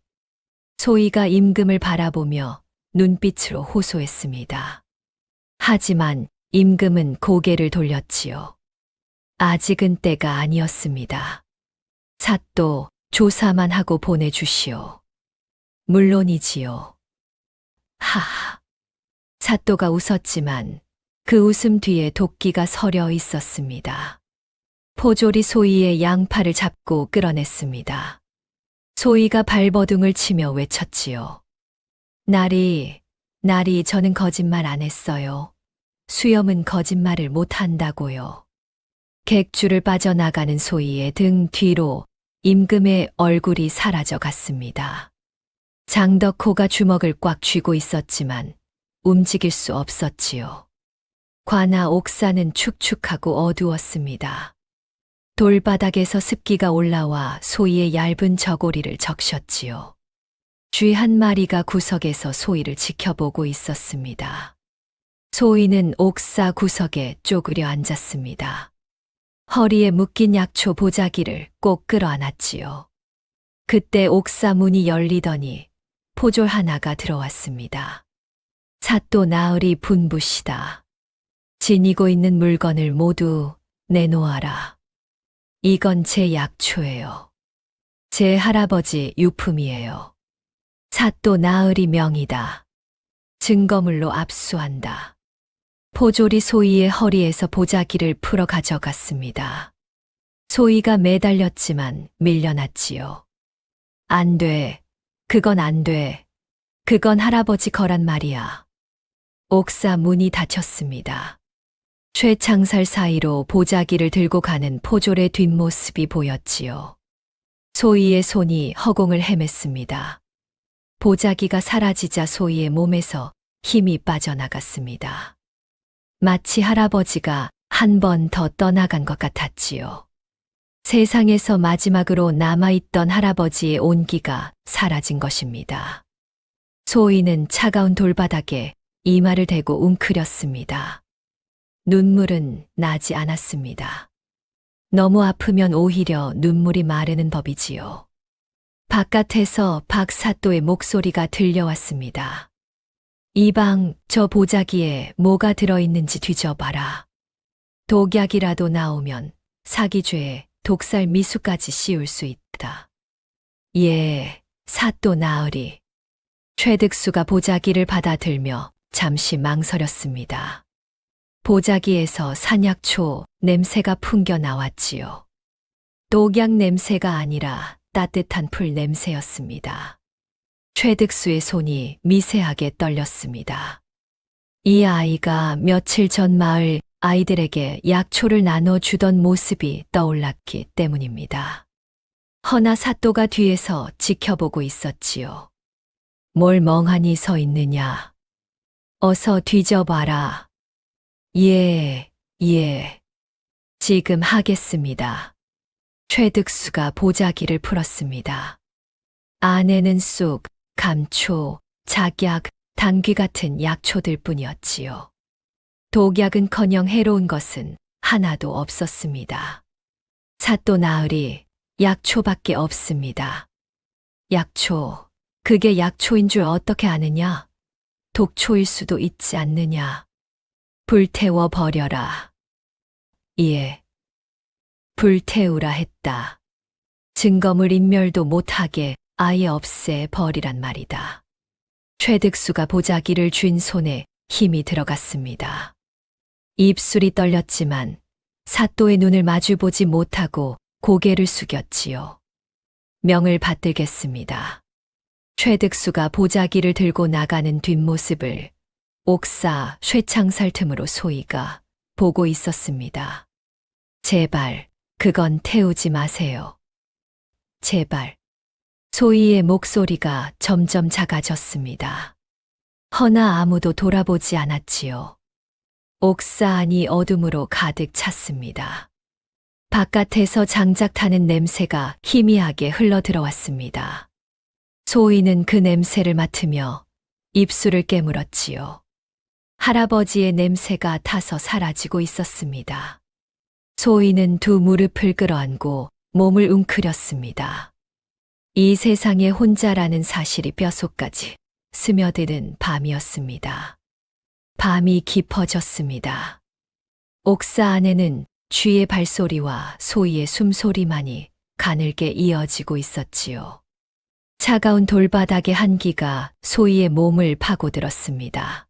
소희가 임금을 바라보며 눈빛으로 호소했습니다. 하지만 임금은 고개를 돌렸지요. 아직은 때가 아니었습니다. 사또, 조사만 하고 보내주시오. 물론이지요. 하하. 사또가 웃었지만 그 웃음 뒤에 도끼가 서려 있었습니다. 포졸이 소희의 양팔을 잡고 끌어냈습니다. 소희가 발버둥을 치며 외쳤지요. 나리, 저는 거짓말 안 했어요. 수염은 거짓말을 못 한다고요. 객주를 빠져나가는 소희의 등 뒤로 임금의 얼굴이 사라져 갔습니다. 장덕호가 주먹을 꽉 쥐고 있었지만 움직일 수 없었지요. 관아 옥사는 축축하고 어두웠습니다. 돌바닥에서 습기가 올라와 소희의 얇은 저고리를 적셨지요. 쥐 한 마리가 구석에서 소희를 지켜보고 있었습니다. 소희는 옥사 구석에 쪼그려 앉았습니다. 허리에 묶인 약초 보자기를 꼭 끌어안았지요. 그때 옥사 문이 열리더니 포졸 하나가 들어왔습니다. 사또 나으리 분부시다. 지니고 있는 물건을 모두 내놓아라. 이건 제 약초예요. 제 할아버지 유품이에요. 사또 나으리 명이다. 증거물로 압수한다. 포졸이 소희의 허리에서 보자기를 풀어 가져갔습니다. 소희가 매달렸지만 밀려났지요. 안 돼. 그건 안 돼. 그건 할아버지 거란 말이야. 옥사 문이 닫혔습니다. 쇠창살 사이로 보자기를 들고 가는 포졸의 뒷모습이 보였지요. 소희의 손이 허공을 헤맸습니다. 보자기가 사라지자 소희의 몸에서 힘이 빠져나갔습니다. 마치 할아버지가 한 번 더 떠나간 것 같았지요. 세상에서 마지막으로 남아있던 할아버지의 온기가 사라진 것입니다. 소희는 차가운 돌바닥에 이마를 대고 웅크렸습니다. 눈물은 나지 않았습니다. 너무 아프면 오히려 눈물이 마르는 법이지요. 바깥에서 박사또의 목소리가 들려왔습니다. 이방 저 보자기에 뭐가 들어있는지 뒤져봐라. 독약이라도 나오면 사기죄에 독살 미수까지 씌울 수 있다. 예, 사또 나으리. 최득수가 보자기를 받아들며 잠시 망설였습니다. 보자기에서 산약초 냄새가 풍겨 나왔지요. 독약 냄새가 아니라 따뜻한 풀 냄새였습니다. 최득수의 손이 미세하게 떨렸습니다. 이 아이가 며칠 전 마을 아이들에게 약초를 나눠주던 모습이 떠올랐기 때문입니다. 허나 사또가 뒤에서 지켜보고 있었지요. 뭘 멍하니 서 있느냐. 어서 뒤져봐라. 예. 지금 하겠습니다. 최득수가 보자기를 풀었습니다. 안에는 쑥, 감초, 작약, 당귀 같은 약초들 뿐이었지요. 독약은커녕 해로운 것은 하나도 없었습니다. 사또 나으리, 약초밖에 없습니다. 약초, 그게 약초인 줄 어떻게 아느냐? 독초일 수도 있지 않느냐? 불태워 버려라. 예. 불태우라 했다. 증거물 인멸도 못하게 아예 없애 버리란 말이다. 최득수가 보자기를 쥔 손에 힘이 들어갔습니다. 입술이 떨렸지만 사또의 눈을 마주보지 못하고 고개를 숙였지요. 명을 받들겠습니다. 최득수가 보자기를 들고 나가는 뒷모습을 옥사 쇠창살 틈으로 소희가 보고 있었습니다. 제발, 그건 태우지 마세요. 제발. 소희의 목소리가 점점 작아졌습니다. 허나 아무도 돌아보지 않았지요. 옥사 안이 어둠으로 가득 찼습니다. 바깥에서 장작 타는 냄새가 희미하게 흘러들어왔습니다. 소희는 그 냄새를 맡으며 입술을 깨물었지요. 할아버지의 냄새가 타서 사라지고 있었습니다. 소희는 두 무릎을 끌어안고 몸을 웅크렸습니다. 이 세상에 혼자라는 사실이 뼛속까지 스며드는 밤이었습니다. 밤이 깊어졌습니다. 옥사 안에는 쥐의 발소리와 소희의 숨소리만이 가늘게 이어지고 있었지요. 차가운 돌바닥의 한기가 소희의 몸을 파고들었습니다.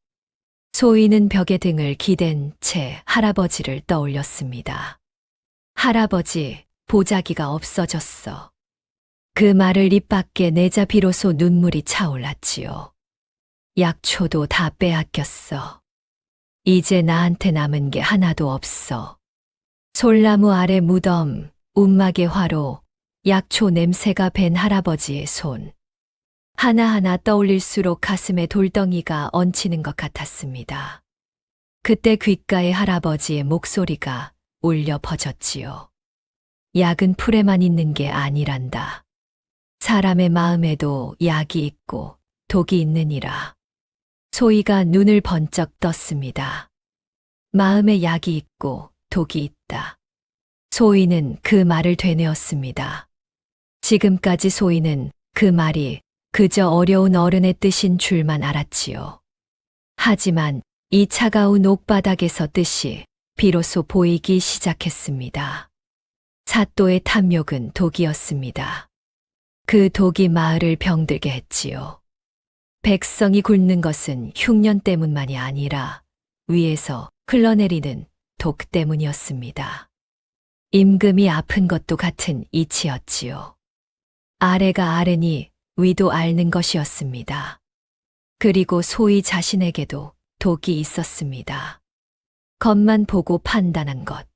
소희는 벽에 등을 기댄 채 할아버지를 떠올렸습니다. 할아버지, 보자기가 없어졌어. 그 말을 입 밖에 내자 비로소 눈물이 차올랐지요. 약초도 다 빼앗겼어. 이제 나한테 남은 게 하나도 없어. 솔나무 아래 무덤, 움막의 화로, 약초 냄새가 밴 할아버지의 손. 하나하나 떠올릴수록 가슴에 돌덩이가 얹히는 것 같았습니다. 그때 귓가에 할아버지의 목소리가 울려 퍼졌지요. 약은 풀에만 있는 게 아니란다. 사람의 마음에도 약이 있고 독이 있느니라. 소희가 눈을 번쩍 떴습니다. 마음에 약이 있고 독이 있다. 소희는 그 말을 되뇌었습니다. 지금까지 소희는 그 말이 그저 어려운 어른의 뜻인 줄만 알았지요. 하지만 이 차가운 옥바닥에서 뜻이 비로소 보이기 시작했습니다. 사또의 탐욕은 독이었습니다. 그 독이 마을을 병들게 했지요. 백성이 굶는 것은 흉년 때문만이 아니라 위에서 흘러내리는 독 때문이었습니다. 임금이 아픈 것도 같은 이치였지요. 아래가 앓으니 위도 앓는 것이었습니다. 그리고 소희 자신에게도 독이 있었습니다. 겉만 보고 판단한 것.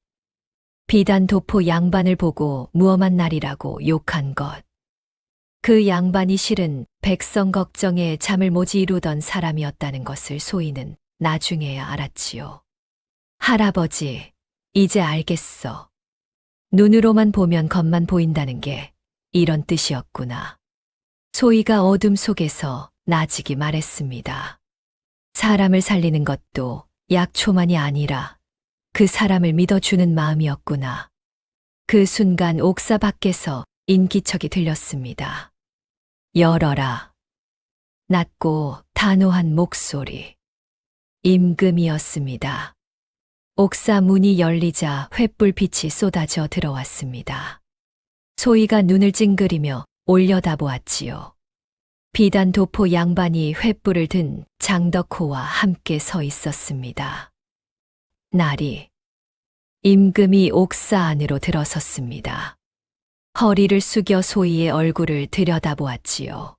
비단 도포 양반을 보고 무엄한 날이라고 욕한 것. 그 양반이 실은 백성 걱정에 잠을 못 이루던 사람이었다는 것을 소희는 나중에야 알았지요. 할아버지, 이제 알겠어. 눈으로만 보면 겉만 보인다는 게 이런 뜻이었구나. 소희가 어둠 속에서 나직이 말했습니다. 사람을 살리는 것도 약초만이 아니라 그 사람을 믿어주는 마음이었구나. 그 순간 옥사 밖에서 인기척이 들렸습니다. 열어라. 낮고 단호한 목소리. 임금이었습니다. 옥사 문이 열리자 횃불빛이 쏟아져 들어왔습니다. 소희가 눈을 찡그리며 올려다보았지요. 비단 도포 양반이 횃불을 든 장덕호와 함께 서 있었습니다. 날이 임금이 옥사 안으로 들어섰습니다. 허리를 숙여 소희의 얼굴을 들여다보았지요.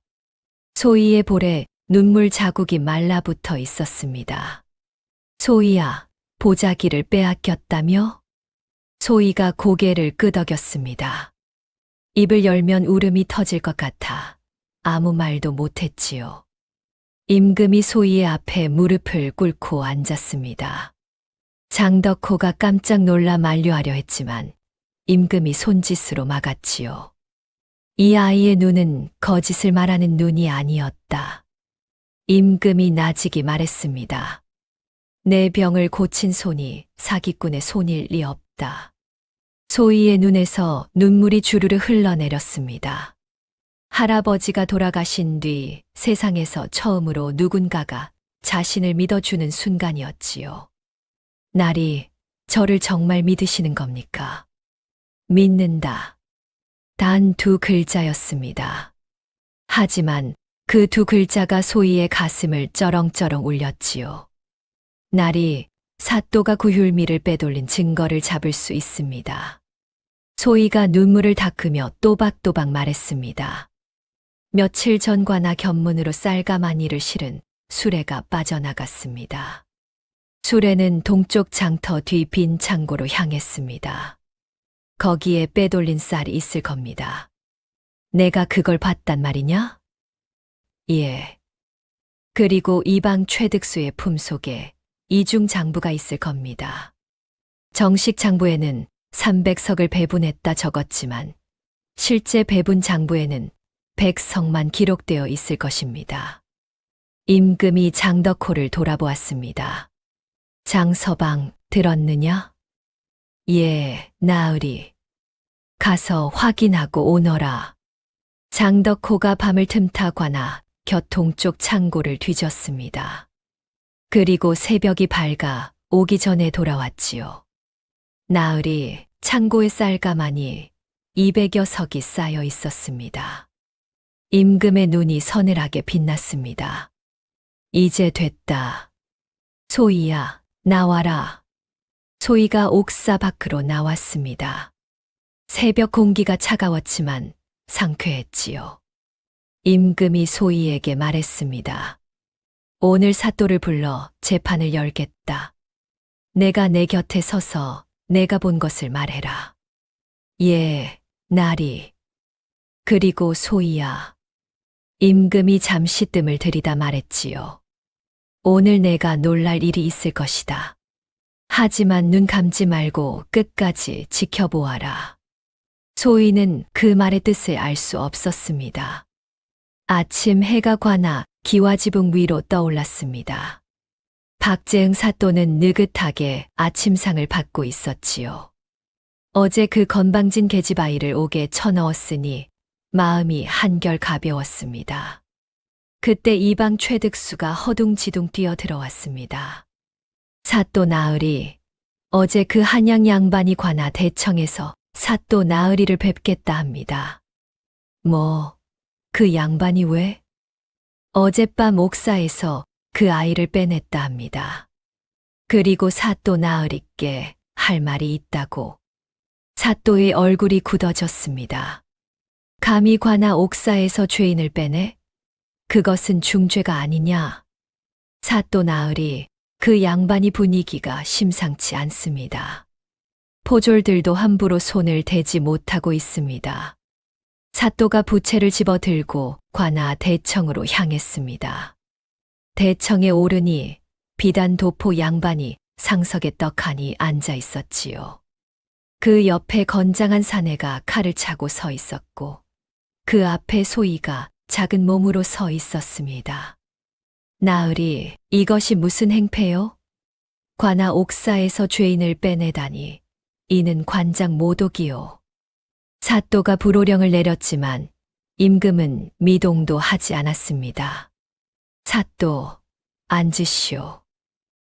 소희의 볼에 눈물 자국이 말라붙어 있었습니다. 소희야, 보자기를 빼앗겼다며? 소희가 고개를 끄덕였습니다. 입을 열면 울음이 터질 것 같아 아무 말도 못했지요. 임금이 소희의 앞에 무릎을 꿇고 앉았습니다. 장덕호가 깜짝 놀라 만류하려 했지만 임금이 손짓으로 막았지요. 이 아이의 눈은 거짓을 말하는 눈이 아니었다. 임금이 나직이 말했습니다. 내 병을 고친 손이 사기꾼의 손일 리 없다. 소희의 눈에서 눈물이 주르르 흘러내렸습니다. 할아버지가 돌아가신 뒤 세상에서 처음으로 누군가가 자신을 믿어주는 순간이었지요. 날이 저를 정말 믿으시는 겁니까? 믿는다. 단 두 글자였습니다. 하지만 그 두 글자가 소희의 가슴을 쩌렁쩌렁 울렸지요. 날이 사또가 구휼미를 빼돌린 증거를 잡을 수 있습니다. 소희가 눈물을 닦으며 또박또박 말했습니다. 며칠 전 관아 견문으로 쌀가마니를 실은 수레가 빠져나갔습니다. 수레는 동쪽 장터 뒤 빈 창고로 향했습니다. 거기에 빼돌린 쌀이 있을 겁니다. 내가 그걸 봤단 말이냐? 예. 그리고 이방 최득수의 품속에 이중 장부가 있을 겁니다. 정식 장부에는 300석을 배분했다 적었지만 실제 배분 장부에는 100석만 기록되어 있을 것입니다. 임금이 장덕호를 돌아보았습니다. 장서방 들었느냐? 예, 나으리. 가서 확인하고 오너라. 장덕호가 밤을 틈타 관아 곁 동쪽 창고를 뒤졌습니다. 그리고 새벽이 밝아 오기 전에 돌아왔지요. 나으리 창고에 쌀가마니 200여 석이 쌓여 있었습니다. 임금의 눈이 서늘하게 빛났습니다. 이제 됐다. 소희야, 나와라. 소희가 옥사 밖으로 나왔습니다. 새벽 공기가 차가웠지만 상쾌했지요. 임금이 소희에게 말했습니다. 오늘 사또를 불러 재판을 열겠다. 내가 내 곁에 서서 내가 본 것을 말해라. 예, 나리. 그리고 소희야. 임금이 잠시 뜸을 들이다 말했지요. 오늘 내가 놀랄 일이 있을 것이다. 하지만 눈 감지 말고 끝까지 지켜보아라. 소희는 그 말의 뜻을 알 수 없었습니다. 아침 해가 관아 기와지붕 위로 떠올랐습니다. 박재응 사또는 느긋하게 아침상을 받고 있었지요. 어제 그 건방진 계집아이를 옥에 쳐넣었으니 마음이 한결 가벼웠습니다. 그때 이방 최득수가 허둥지둥 뛰어들어왔습니다. 사또 나으리, 어제 그 한양 양반이 관아 대청에서 사또 나으리를 뵙겠다 합니다. 그 양반이 왜? 어젯밤 옥사에서 그 아이를 빼냈다 합니다. 그리고 사또 나으리께 할 말이 있다고. 사또의 얼굴이 굳어졌습니다. 감히 관아 옥사에서 죄인을 빼내? 그것은 중죄가 아니냐? 사또 나으리, 그 양반이 분위기가 심상치 않습니다. 포졸들도 함부로 손을 대지 못하고 있습니다. 사또가 부채를 집어들고 관아 대청으로 향했습니다. 대청에 오르니 비단 도포 양반이 상석에 떡하니 앉아 있었지요. 그 옆에 건장한 사내가 칼을 차고 서 있었고 그 앞에 소희가 작은 몸으로 서 있었습니다. 나으리, 이것이 무슨 행패요? 관아 옥사에서 죄인을 빼내다니 이는 관장 모독이요. 사또가 불호령을 내렸지만 임금은 미동도 하지 않았습니다. 사또, 앉으시오.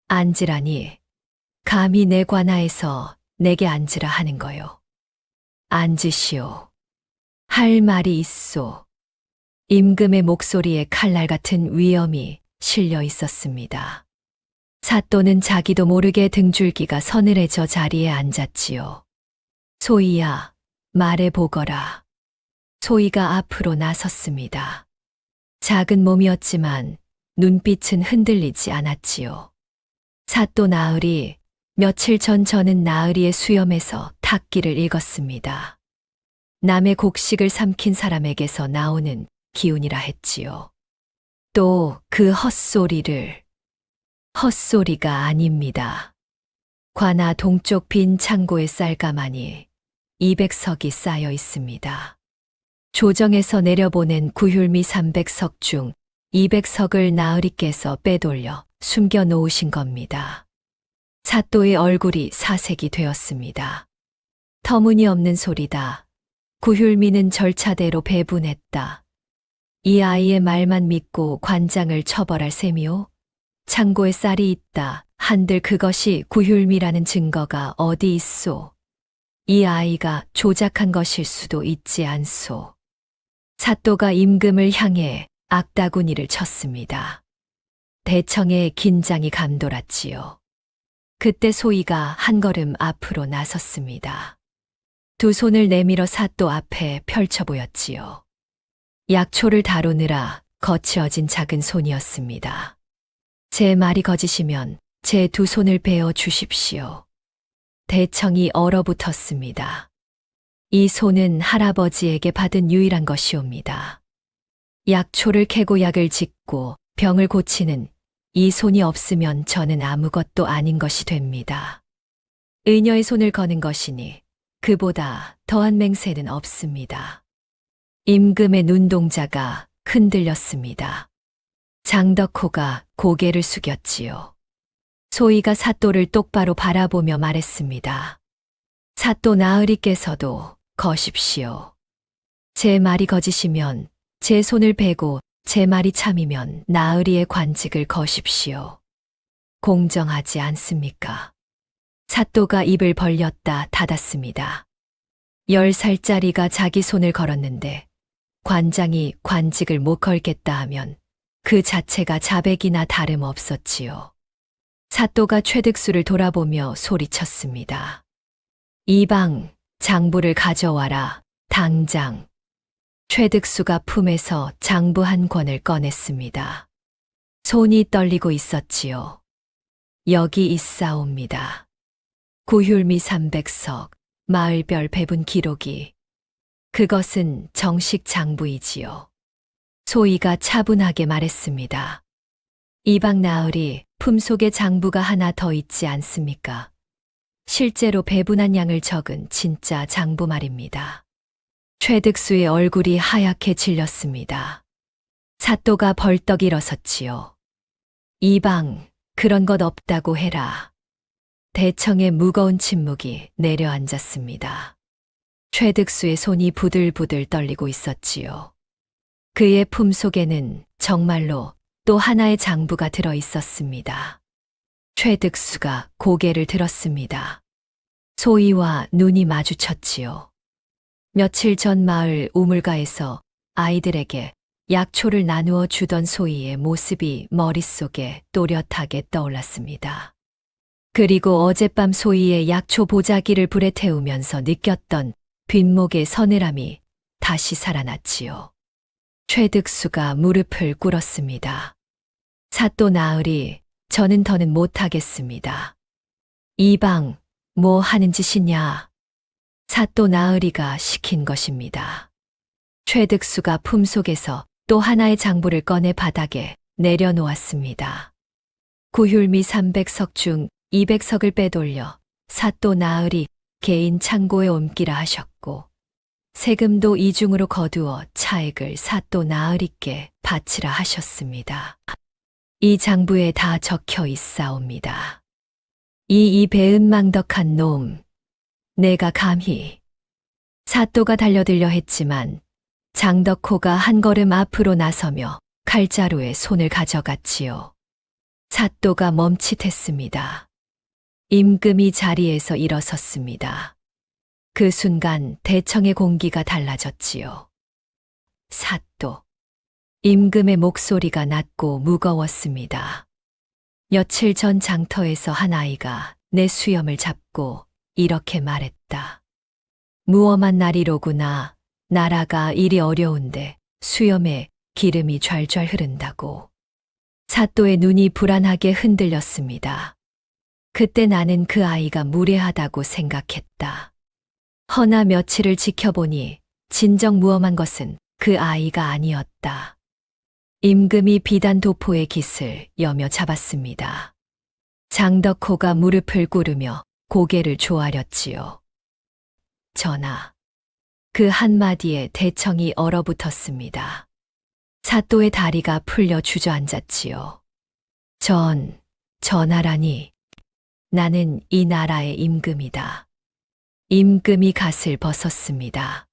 앉으라니, 감히 내 관아에서 내게 앉으라 하는 거요. 앉으시오. 할 말이 있소. 임금의 목소리에 칼날 같은 위엄이 실려 있었습니다. 사또는 자기도 모르게 등줄기가 서늘해져 자리에 앉았지요. 소희야, 말해보거라. 소희가 앞으로 나섰습니다. 작은 몸이었지만 눈빛은 흔들리지 않았지요. 사또 나으리, 며칠 전 저는 나으리의 수염에서 탁기를 읽었습니다. 남의 곡식을 삼킨 사람에게서 나오는 기운이라 했지요. 또 그 헛소리를. 헛소리가 아닙니다. 관아 동쪽 빈 창고에 쌀가마니 200석이 쌓여 있습니다. 조정에서 내려보낸 구휼미 300석 중 200석을 나으리께서 빼돌려 숨겨 놓으신 겁니다. 사또의 얼굴이 사색이 되었습니다. 터무니없는 소리다. 구휼미는 절차대로 배분했다. 이 아이의 말만 믿고 관장을 처벌할 셈이오? 창고에 쌀이 있다. 한들 그것이 구휼미라는 증거가 어디 있소? 이 아이가 조작한 것일 수도 있지 않소. 사또가 임금을 향해 악다구니를 쳤습니다. 대청에 긴장이 감돌았지요. 그때 소희가 한 걸음 앞으로 나섰습니다. 두 손을 내밀어 사또 앞에 펼쳐 보였지요. 약초를 다루느라 거칠어진 작은 손이었습니다. 제 말이 거짓이면 제 두 손을 베어 주십시오. 대청이 얼어붙었습니다. 이 손은 할아버지에게 받은 유일한 것이옵니다. 약초를 캐고 약을 짓고 병을 고치는 이 손이 없으면 저는 아무것도 아닌 것이 됩니다. 의녀의 손을 거는 것이니 그보다 더한 맹세는 없습니다. 임금의 눈동자가 흔들렸습니다. 장덕호가 고개를 숙였지요. 소희가 사또를 똑바로 바라보며 말했습니다. 사또 나으리께서도 거십시오. 제 말이 거짓이면 제 손을 베고 제 말이 참이면 나으리의 관직을 거십시오. 공정하지 않습니까? 사또가 입을 벌렸다 닫았습니다. 10살짜리가 자기 손을 걸었는데 관장이 관직을 못 걸겠다 하면 그 자체가 자백이나 다름없었지요. 사또가 최득수를 돌아보며 소리쳤습니다. 이방, 장부를 가져와라, 당장. 최득수가 품에서 장부 한 권을 꺼냈습니다. 손이 떨리고 있었지요. 여기 있사옵니다. 구휼미 300석, 마을별 배분 기록이. 그것은 정식 장부이지요. 소희가 차분하게 말했습니다. 이방 나으리 품속에 장부가 하나 더 있지 않습니까? 실제로 배분한 양을 적은 진짜 장부 말입니다. 최득수의 얼굴이 하얗게 질렸습니다. 사또가 벌떡 일어섰지요. 이방, 그런 것 없다고 해라. 대청의 무거운 침묵이 내려앉았습니다. 최득수의 손이 부들부들 떨리고 있었지요. 그의 품속에는 정말로 또 하나의 장부가 들어 있었습니다. 최득수가 고개를 들었습니다. 소희와 눈이 마주쳤지요. 며칠 전 마을 우물가에서 아이들에게 약초를 나누어 주던 소희의 모습이 머릿속에 또렷하게 떠올랐습니다. 그리고 어젯밤 소희의 약초 보자기를 불에 태우면서 느꼈던 뒷목의 서늘함이 다시 살아났지요. 최득수가 무릎을 꿇었습니다. 사또 나으리, 저는 더는 못하겠습니다. 이방, 뭐 하는 짓이냐? 사또 나으리가 시킨 것입니다. 최득수가 품속에서 또 하나의 장부를 꺼내 바닥에 내려놓았습니다. 구휼미 300석 중 200석을 빼돌려 사또 나으리 개인 창고에 옮기라 하셨고 세금도 이중으로 거두어 차액을 사또 나으리께 바치라 하셨습니다. 이 장부에 다 적혀 있사옵니다. 이 배은망덕한 놈, 내가 감히. 사또가 달려들려 했지만 장덕호가 한 걸음 앞으로 나서며 칼자루에 손을 가져갔지요. 사또가 멈칫했습니다. 임금이 자리에서 일어섰습니다. 그 순간 대청의 공기가 달라졌지요. 사또. 임금의 목소리가 낮고 무거웠습니다. 며칠 전 장터에서 한 아이가 내 수염을 잡고 이렇게 말했다. 무엄한 날이로구나. 나라가 일이 어려운데 수염에 기름이 좔좔 흐른다고. 사또의 눈이 불안하게 흔들렸습니다. 그때 나는 그 아이가 무례하다고 생각했다. 허나 며칠을 지켜보니 진정 무엄한 것은 그 아이가 아니었다. 임금이 비단 도포의 깃을 여며 잡았습니다. 장덕호가 무릎을 꿇으며 고개를 조아렸지요. 전하. 그 한마디에 대청이 얼어붙었습니다. 사또의 다리가 풀려 주저앉았지요. 전하라니. 나는 이 나라의 임금이다. 임금이 갓을 벗었습니다.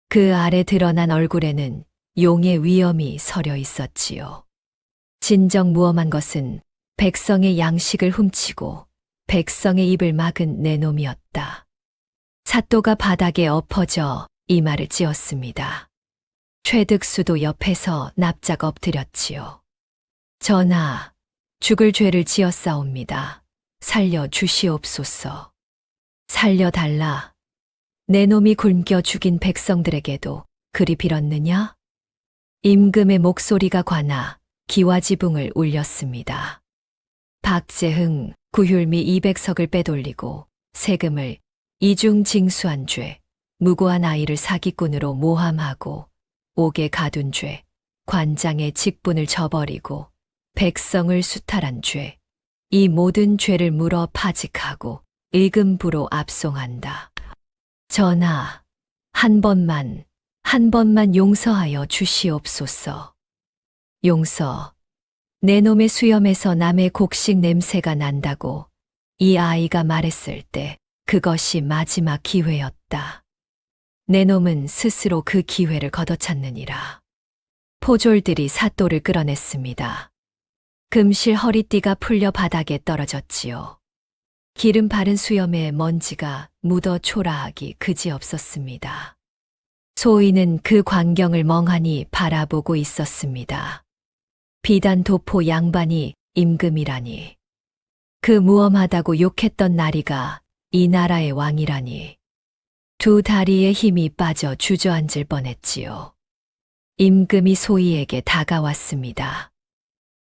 그 아래 드러난 얼굴에는 용의 위엄이 서려 있었지요. 진정 무엄한 것은 백성의 양식을 훔치고 백성의 입을 막은 내 놈이었다. 사또가 바닥에 엎어져 이마를 찧었습니다. 최득수도 옆에서 납작 엎드렸지요. 전하, 죽을 죄를 지었사옵니다. 살려 주시옵소서. 살려달라. 내 놈이 굶겨 죽인 백성들에게도 그리 빌었느냐? 임금의 목소리가 관아 기와지붕을 울렸습니다. 박재흥, 구휼미 200석을 빼돌리고 세금을 이중 징수한 죄, 무고한 아이를 사기꾼으로 모함하고 옥에 가둔 죄, 관장의 직분을 저버리고 백성을 수탈한 죄, 이 모든 죄를 물어 파직하고 의금부로 압송한다. 전하, 한 번만 용서하여 주시옵소서. 용서. 내 놈의 수염에서 남의 곡식 냄새가 난다고 이 아이가 말했을 때 그것이 마지막 기회였다. 내 놈은 스스로 그 기회를 걷어찼느니라. 포졸들이 사또를 끌어냈습니다. 금실 허리띠가 풀려 바닥에 떨어졌지요. 기름 바른 수염에 먼지가 묻어 초라하기 그지없었습니다. 소희는 그 광경을 멍하니 바라보고 있었습니다. 비단 도포 양반이 임금이라니. 그 무엄하다고 욕했던 나리가 이 나라의 왕이라니. 두 다리에 힘이 빠져 주저앉을 뻔했지요. 임금이 소희에게 다가왔습니다.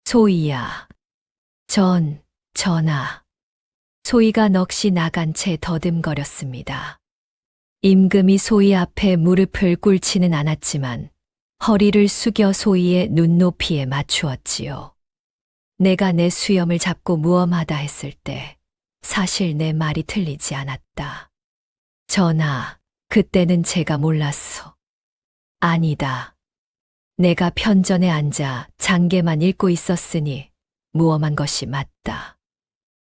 소희야. 전하. 소희가 넋이 나간 채 더듬거렸습니다. 임금이 소희 앞에 무릎을 꿇지는 않았지만 허리를 숙여 소희의 눈높이에 맞추었지요. 내가 내 수염을 잡고 무엄하다 했을 때 사실 내 말이 틀리지 않았다. 전하, 그때는 제가 몰랐어. 아니다. 내가 편전에 앉아 장계만 읽고 있었으니 무엄한 것이 맞다.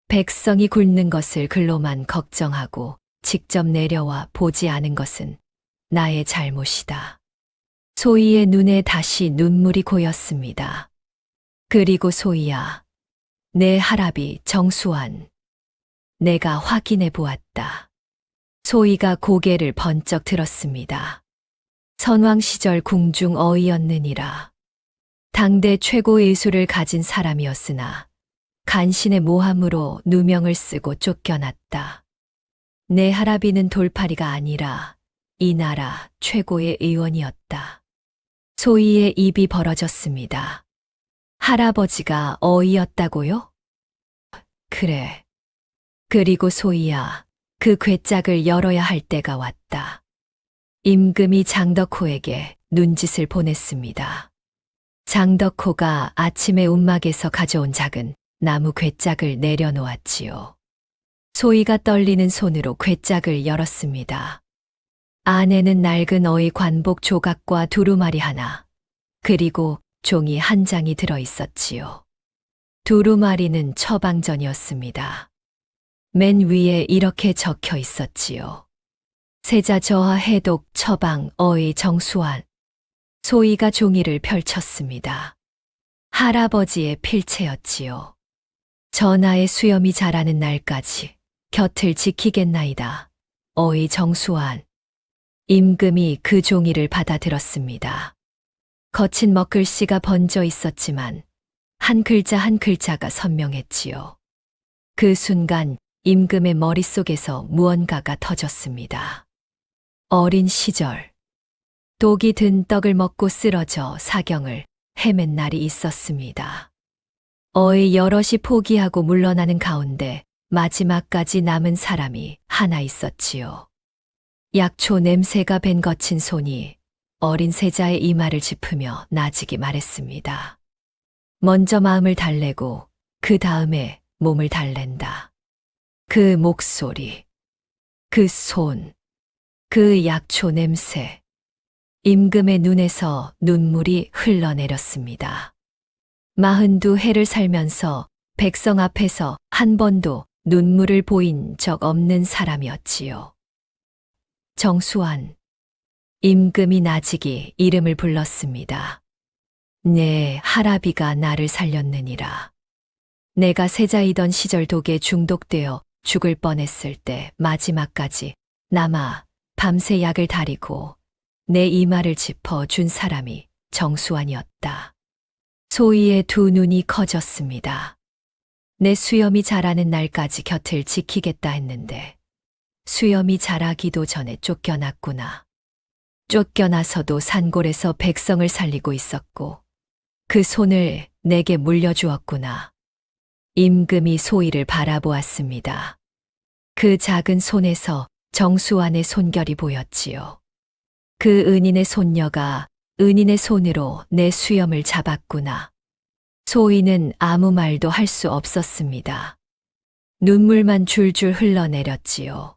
백성이 굶는 것을 글로만 걱정하고 직접 내려와 보지 않은 것은 나의 잘못이다. 소희의 눈에 다시 눈물이 고였습니다. 그리고 소희야, 내 할아비 정수환. 내가 확인해 보았다. 소희가 고개를 번쩍 들었습니다. 선왕 시절 궁중 어이였느니라. 당대 최고 예술을 가진 사람이었으나 간신의 모함으로 누명을 쓰고 쫓겨났다. 내 할아비는 돌팔이가 아니라 이 나라 최고의 의원이었다. 소희의 입이 벌어졌습니다. 할아버지가 어이였다고요? 그래. 그리고 소희야, 그 괴짝을 열어야 할 때가 왔다. 임금이 장덕호에게 눈짓을 보냈습니다. 장덕호가 아침에 움막에서 가져온 작은 나무 괴짝을 내려놓았지요. 소희가 떨리는 손으로 괴짝을 열었습니다. 안에는 낡은 어의 관복 조각과 두루마리 하나, 그리고 종이 한 장이 들어 있었지요. 두루마리는 처방전이었습니다. 맨 위에 이렇게 적혀 있었지요. 세자 저하 해독 처방 어의 정수환. 소희가 종이를 펼쳤습니다. 할아버지의 필체였지요. 전하의 수염이 자라는 날까지 곁을 지키겠나이다. 어의 정수환. 임금이 그 종이를 받아들었습니다. 거친 먹글씨가 번져 있었지만 한 글자 한 글자가 선명했지요. 그 순간 임금의 머릿속에서 무언가가 터졌습니다. 어린 시절, 독이 든 떡을 먹고 쓰러져 사경을 헤맨 날이 있었습니다. 어의 여럿이 포기하고 물러나는 가운데 마지막까지 남은 사람이 하나 있었지요. 약초 냄새가 밴 거친 손이 어린 세자의 이마를 짚으며 나직이 말했습니다. 먼저 마음을 달래고 그 다음에 몸을 달랜다. 그 목소리, 그 손, 그 약초 냄새. 임금의 눈에서 눈물이 흘러내렸습니다. 42해를 살면서 백성 앞에서 한 번도 눈물을 보인 적 없는 사람이었지요. 정수환. 임금이 나직이 이름을 불렀습니다. 내 할아비가 나를 살렸느니라. 내가 세자이던 시절 독에 중독되어 죽을 뻔했을 때 마지막까지 남아 밤새 약을 다리고 내 이마를 짚어 준 사람이 정수환이었다. 소희의 두 눈이 커졌습니다. 내 수염이 자라는 날까지 곁을 지키겠다 했는데 수염이 자라기도 전에 쫓겨났구나. 쫓겨나서도 산골에서 백성을 살리고 있었고 그 손을 내게 물려주었구나. 임금이 소희를 바라보았습니다. 그 작은 손에서 정수환의 손결이 보였지요. 그 은인의 손녀가 은인의 손으로 내 수염을 잡았구나. 소희는 아무 말도 할 수 없었습니다. 눈물만 줄줄 흘러내렸지요.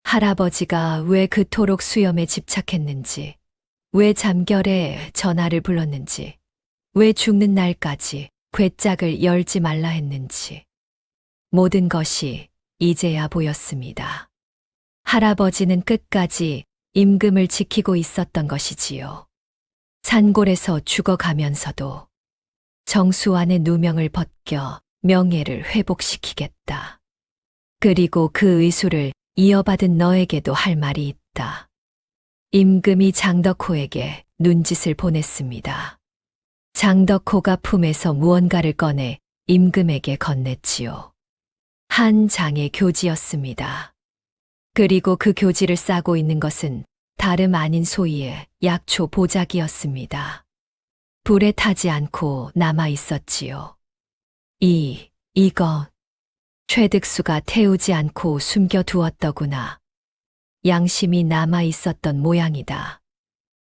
할아버지가 왜 그토록 수염에 집착했는지, 왜 잠결에 전하를 불렀는지, 왜 죽는 날까지 괴짝을 열지 말라 했는지. 모든 것이 이제야 보였습니다. 할아버지는 끝까지 임금을 지키고 있었던 것이지요. 산골에서 죽어가면서도 정수환의 누명을 벗겨 명예를 회복시키겠다. 그리고 그 의수를 이어받은 너에게도 할 말이 있다. 임금이 장덕호에게 눈짓을 보냈습니다. 장덕호가 품에서 무언가를 꺼내 임금에게 건넸지요. 한 장의 교지였습니다. 그리고 그 교지를 싸고 있는 것은 다름 아닌 소희의 약초 보자기였습니다. 불에 타지 않고 남아 있었지요. 이거 최득수가 태우지 않고 숨겨두었더구나. 양심이 남아 있었던 모양이다.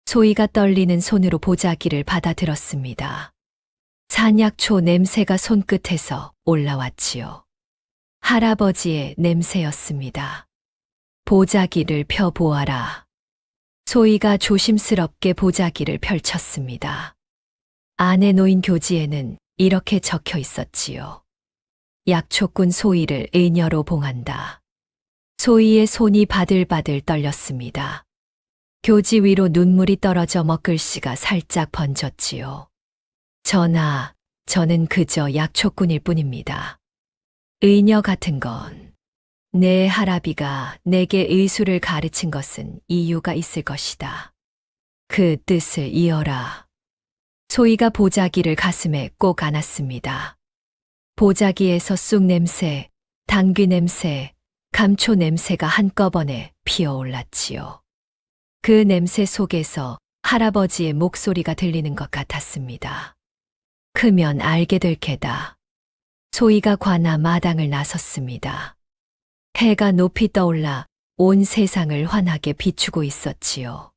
소희가 떨리는 손으로 보자기를 받아들었습니다. 산약초 냄새가 손끝에서 올라왔지요. 할아버지의 냄새였습니다. 보자기를 펴보아라. 소희가 조심스럽게 보자기를 펼쳤습니다. 안에 놓인 교지에는 이렇게 적혀 있었지요. 약초꾼 소희를 의녀로 봉한다. 소희의 손이 바들바들 떨렸습니다. 교지 위로 눈물이 떨어져 먹글씨가 살짝 번졌지요. 전하, 저는 그저 약초꾼일 뿐입니다. 의녀 같은 건 내 할아비가 내게 의수를 가르친 것은 이유가 있을 것이다. 그 뜻을 이어라. 소희가 보자기를 가슴에 꼭 안았습니다. 보자기에서 쑥 냄새, 당귀 냄새, 감초 냄새가 한꺼번에 피어올랐지요. 그 냄새 속에서 할아버지의 목소리가 들리는 것 같았습니다. 크면 알게 될 게다. 소희가 관아 마당을 나섰습니다. 해가 높이 떠올라 온 세상을 환하게 비추고 있었지요.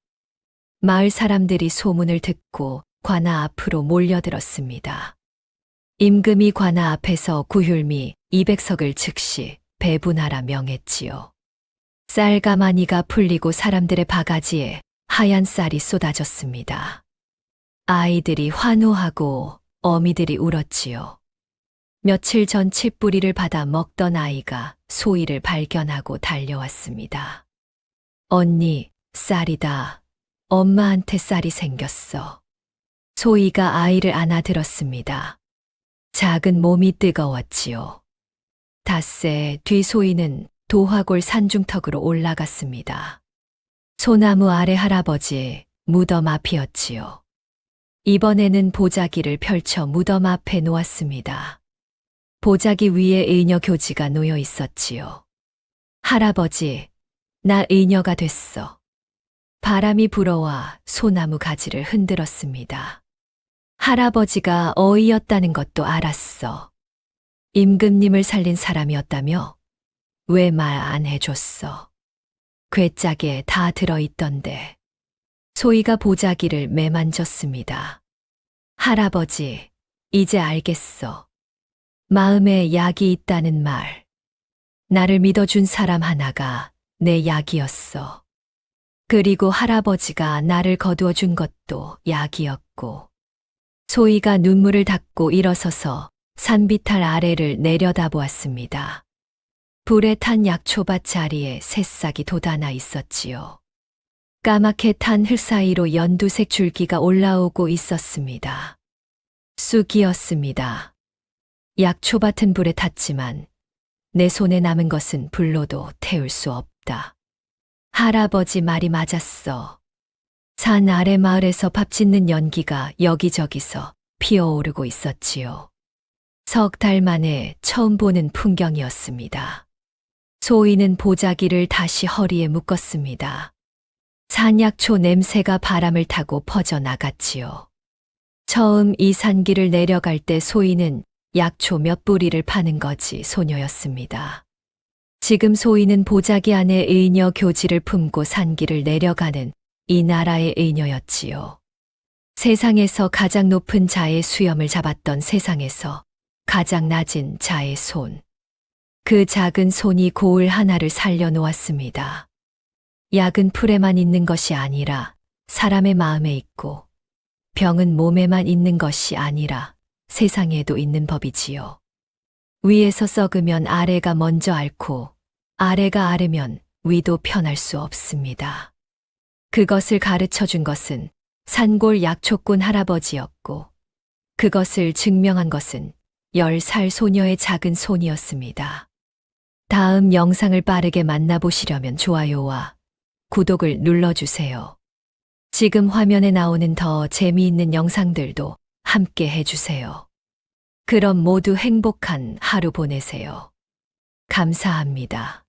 마을 사람들이 소문을 듣고 관아 앞으로 몰려들었습니다. 임금이 관아 앞에서 구휼미 200석을 즉시 배분하라 명했지요. 쌀가마니가 풀리고 사람들의 바가지에 하얀 쌀이 쏟아졌습니다. 아이들이 환호하고 어미들이 울었지요. 며칠 전 칡뿌리를 받아 먹던 아이가 소희를 발견하고 달려왔습니다. 언니, 쌀이다. 엄마한테 쌀이 생겼어. 소희가 아이를 안아들었습니다. 작은 몸이 뜨거웠지요. 닷새 뒤 소희는 도화골 산중턱으로 올라갔습니다. 소나무 아래 할아버지 무덤 앞이었지요. 이번에는 보자기를 펼쳐 무덤 앞에 놓았습니다. 보자기 위에 의녀 교지가 놓여 있었지요. 할아버지, 나 의녀가 됐어. 바람이 불어와 소나무 가지를 흔들었습니다. 할아버지가 어이였다는 것도 알았어. 임금님을 살린 사람이었다며? 왜 말 안 해줬어? 괴짝에 다 들어있던데. 소희가 보자기를 매만졌습니다. 할아버지, 이제 알겠어. 마음에 약이 있다는 말. 나를 믿어준 사람 하나가 내 약이었어. 그리고 할아버지가 나를 거두어 준 것도 약이었고. 소희가 눈물을 닦고 일어서서 산비탈 아래를 내려다보았습니다. 불에 탄 약초밭 자리에 새싹이 돋아나 있었지요. 까맣게 탄 흙 사이로 연두색 줄기가 올라오고 있었습니다. 쑥이었습니다. 약초밭은 불에 탔지만 내 손에 남은 것은 불로도 태울 수 없다. 할아버지 말이 맞았어. 산 아래 마을에서 밥 짓는 연기가 여기저기서 피어오르고 있었지요. 석 달 만에 처음 보는 풍경이었습니다. 소희는 보자기를 다시 허리에 묶었습니다. 산약초 냄새가 바람을 타고 퍼져나갔지요. 처음 이 산길을 내려갈 때 소희는 약초 몇 뿌리를 파는 거지 소녀였습니다. 지금 소희는 보자기 안에 의녀 교지를 품고 산길을 내려가는 이 나라의 의녀였지요. 세상에서 가장 높은 자의 수염을 잡았던 세상에서 가장 낮은 자의 손. 그 작은 손이 고을 하나를 살려놓았습니다. 약은 풀에만 있는 것이 아니라 사람의 마음에 있고, 병은 몸에만 있는 것이 아니라 세상에도 있는 법이지요. 위에서 썩으면 아래가 먼저 앓고, 아래가 앓으면 위도 편할 수 없습니다. 그것을 가르쳐 준 것은 산골 약초꾼 할아버지였고, 그것을 증명한 것은 10살 소녀의 작은 손이었습니다. 다음 영상을 빠르게 만나보시려면 좋아요와 구독을 눌러주세요. 지금 화면에 나오는 더 재미있는 영상들도 함께 해주세요. 그럼 모두 행복한 하루 보내세요. 감사합니다.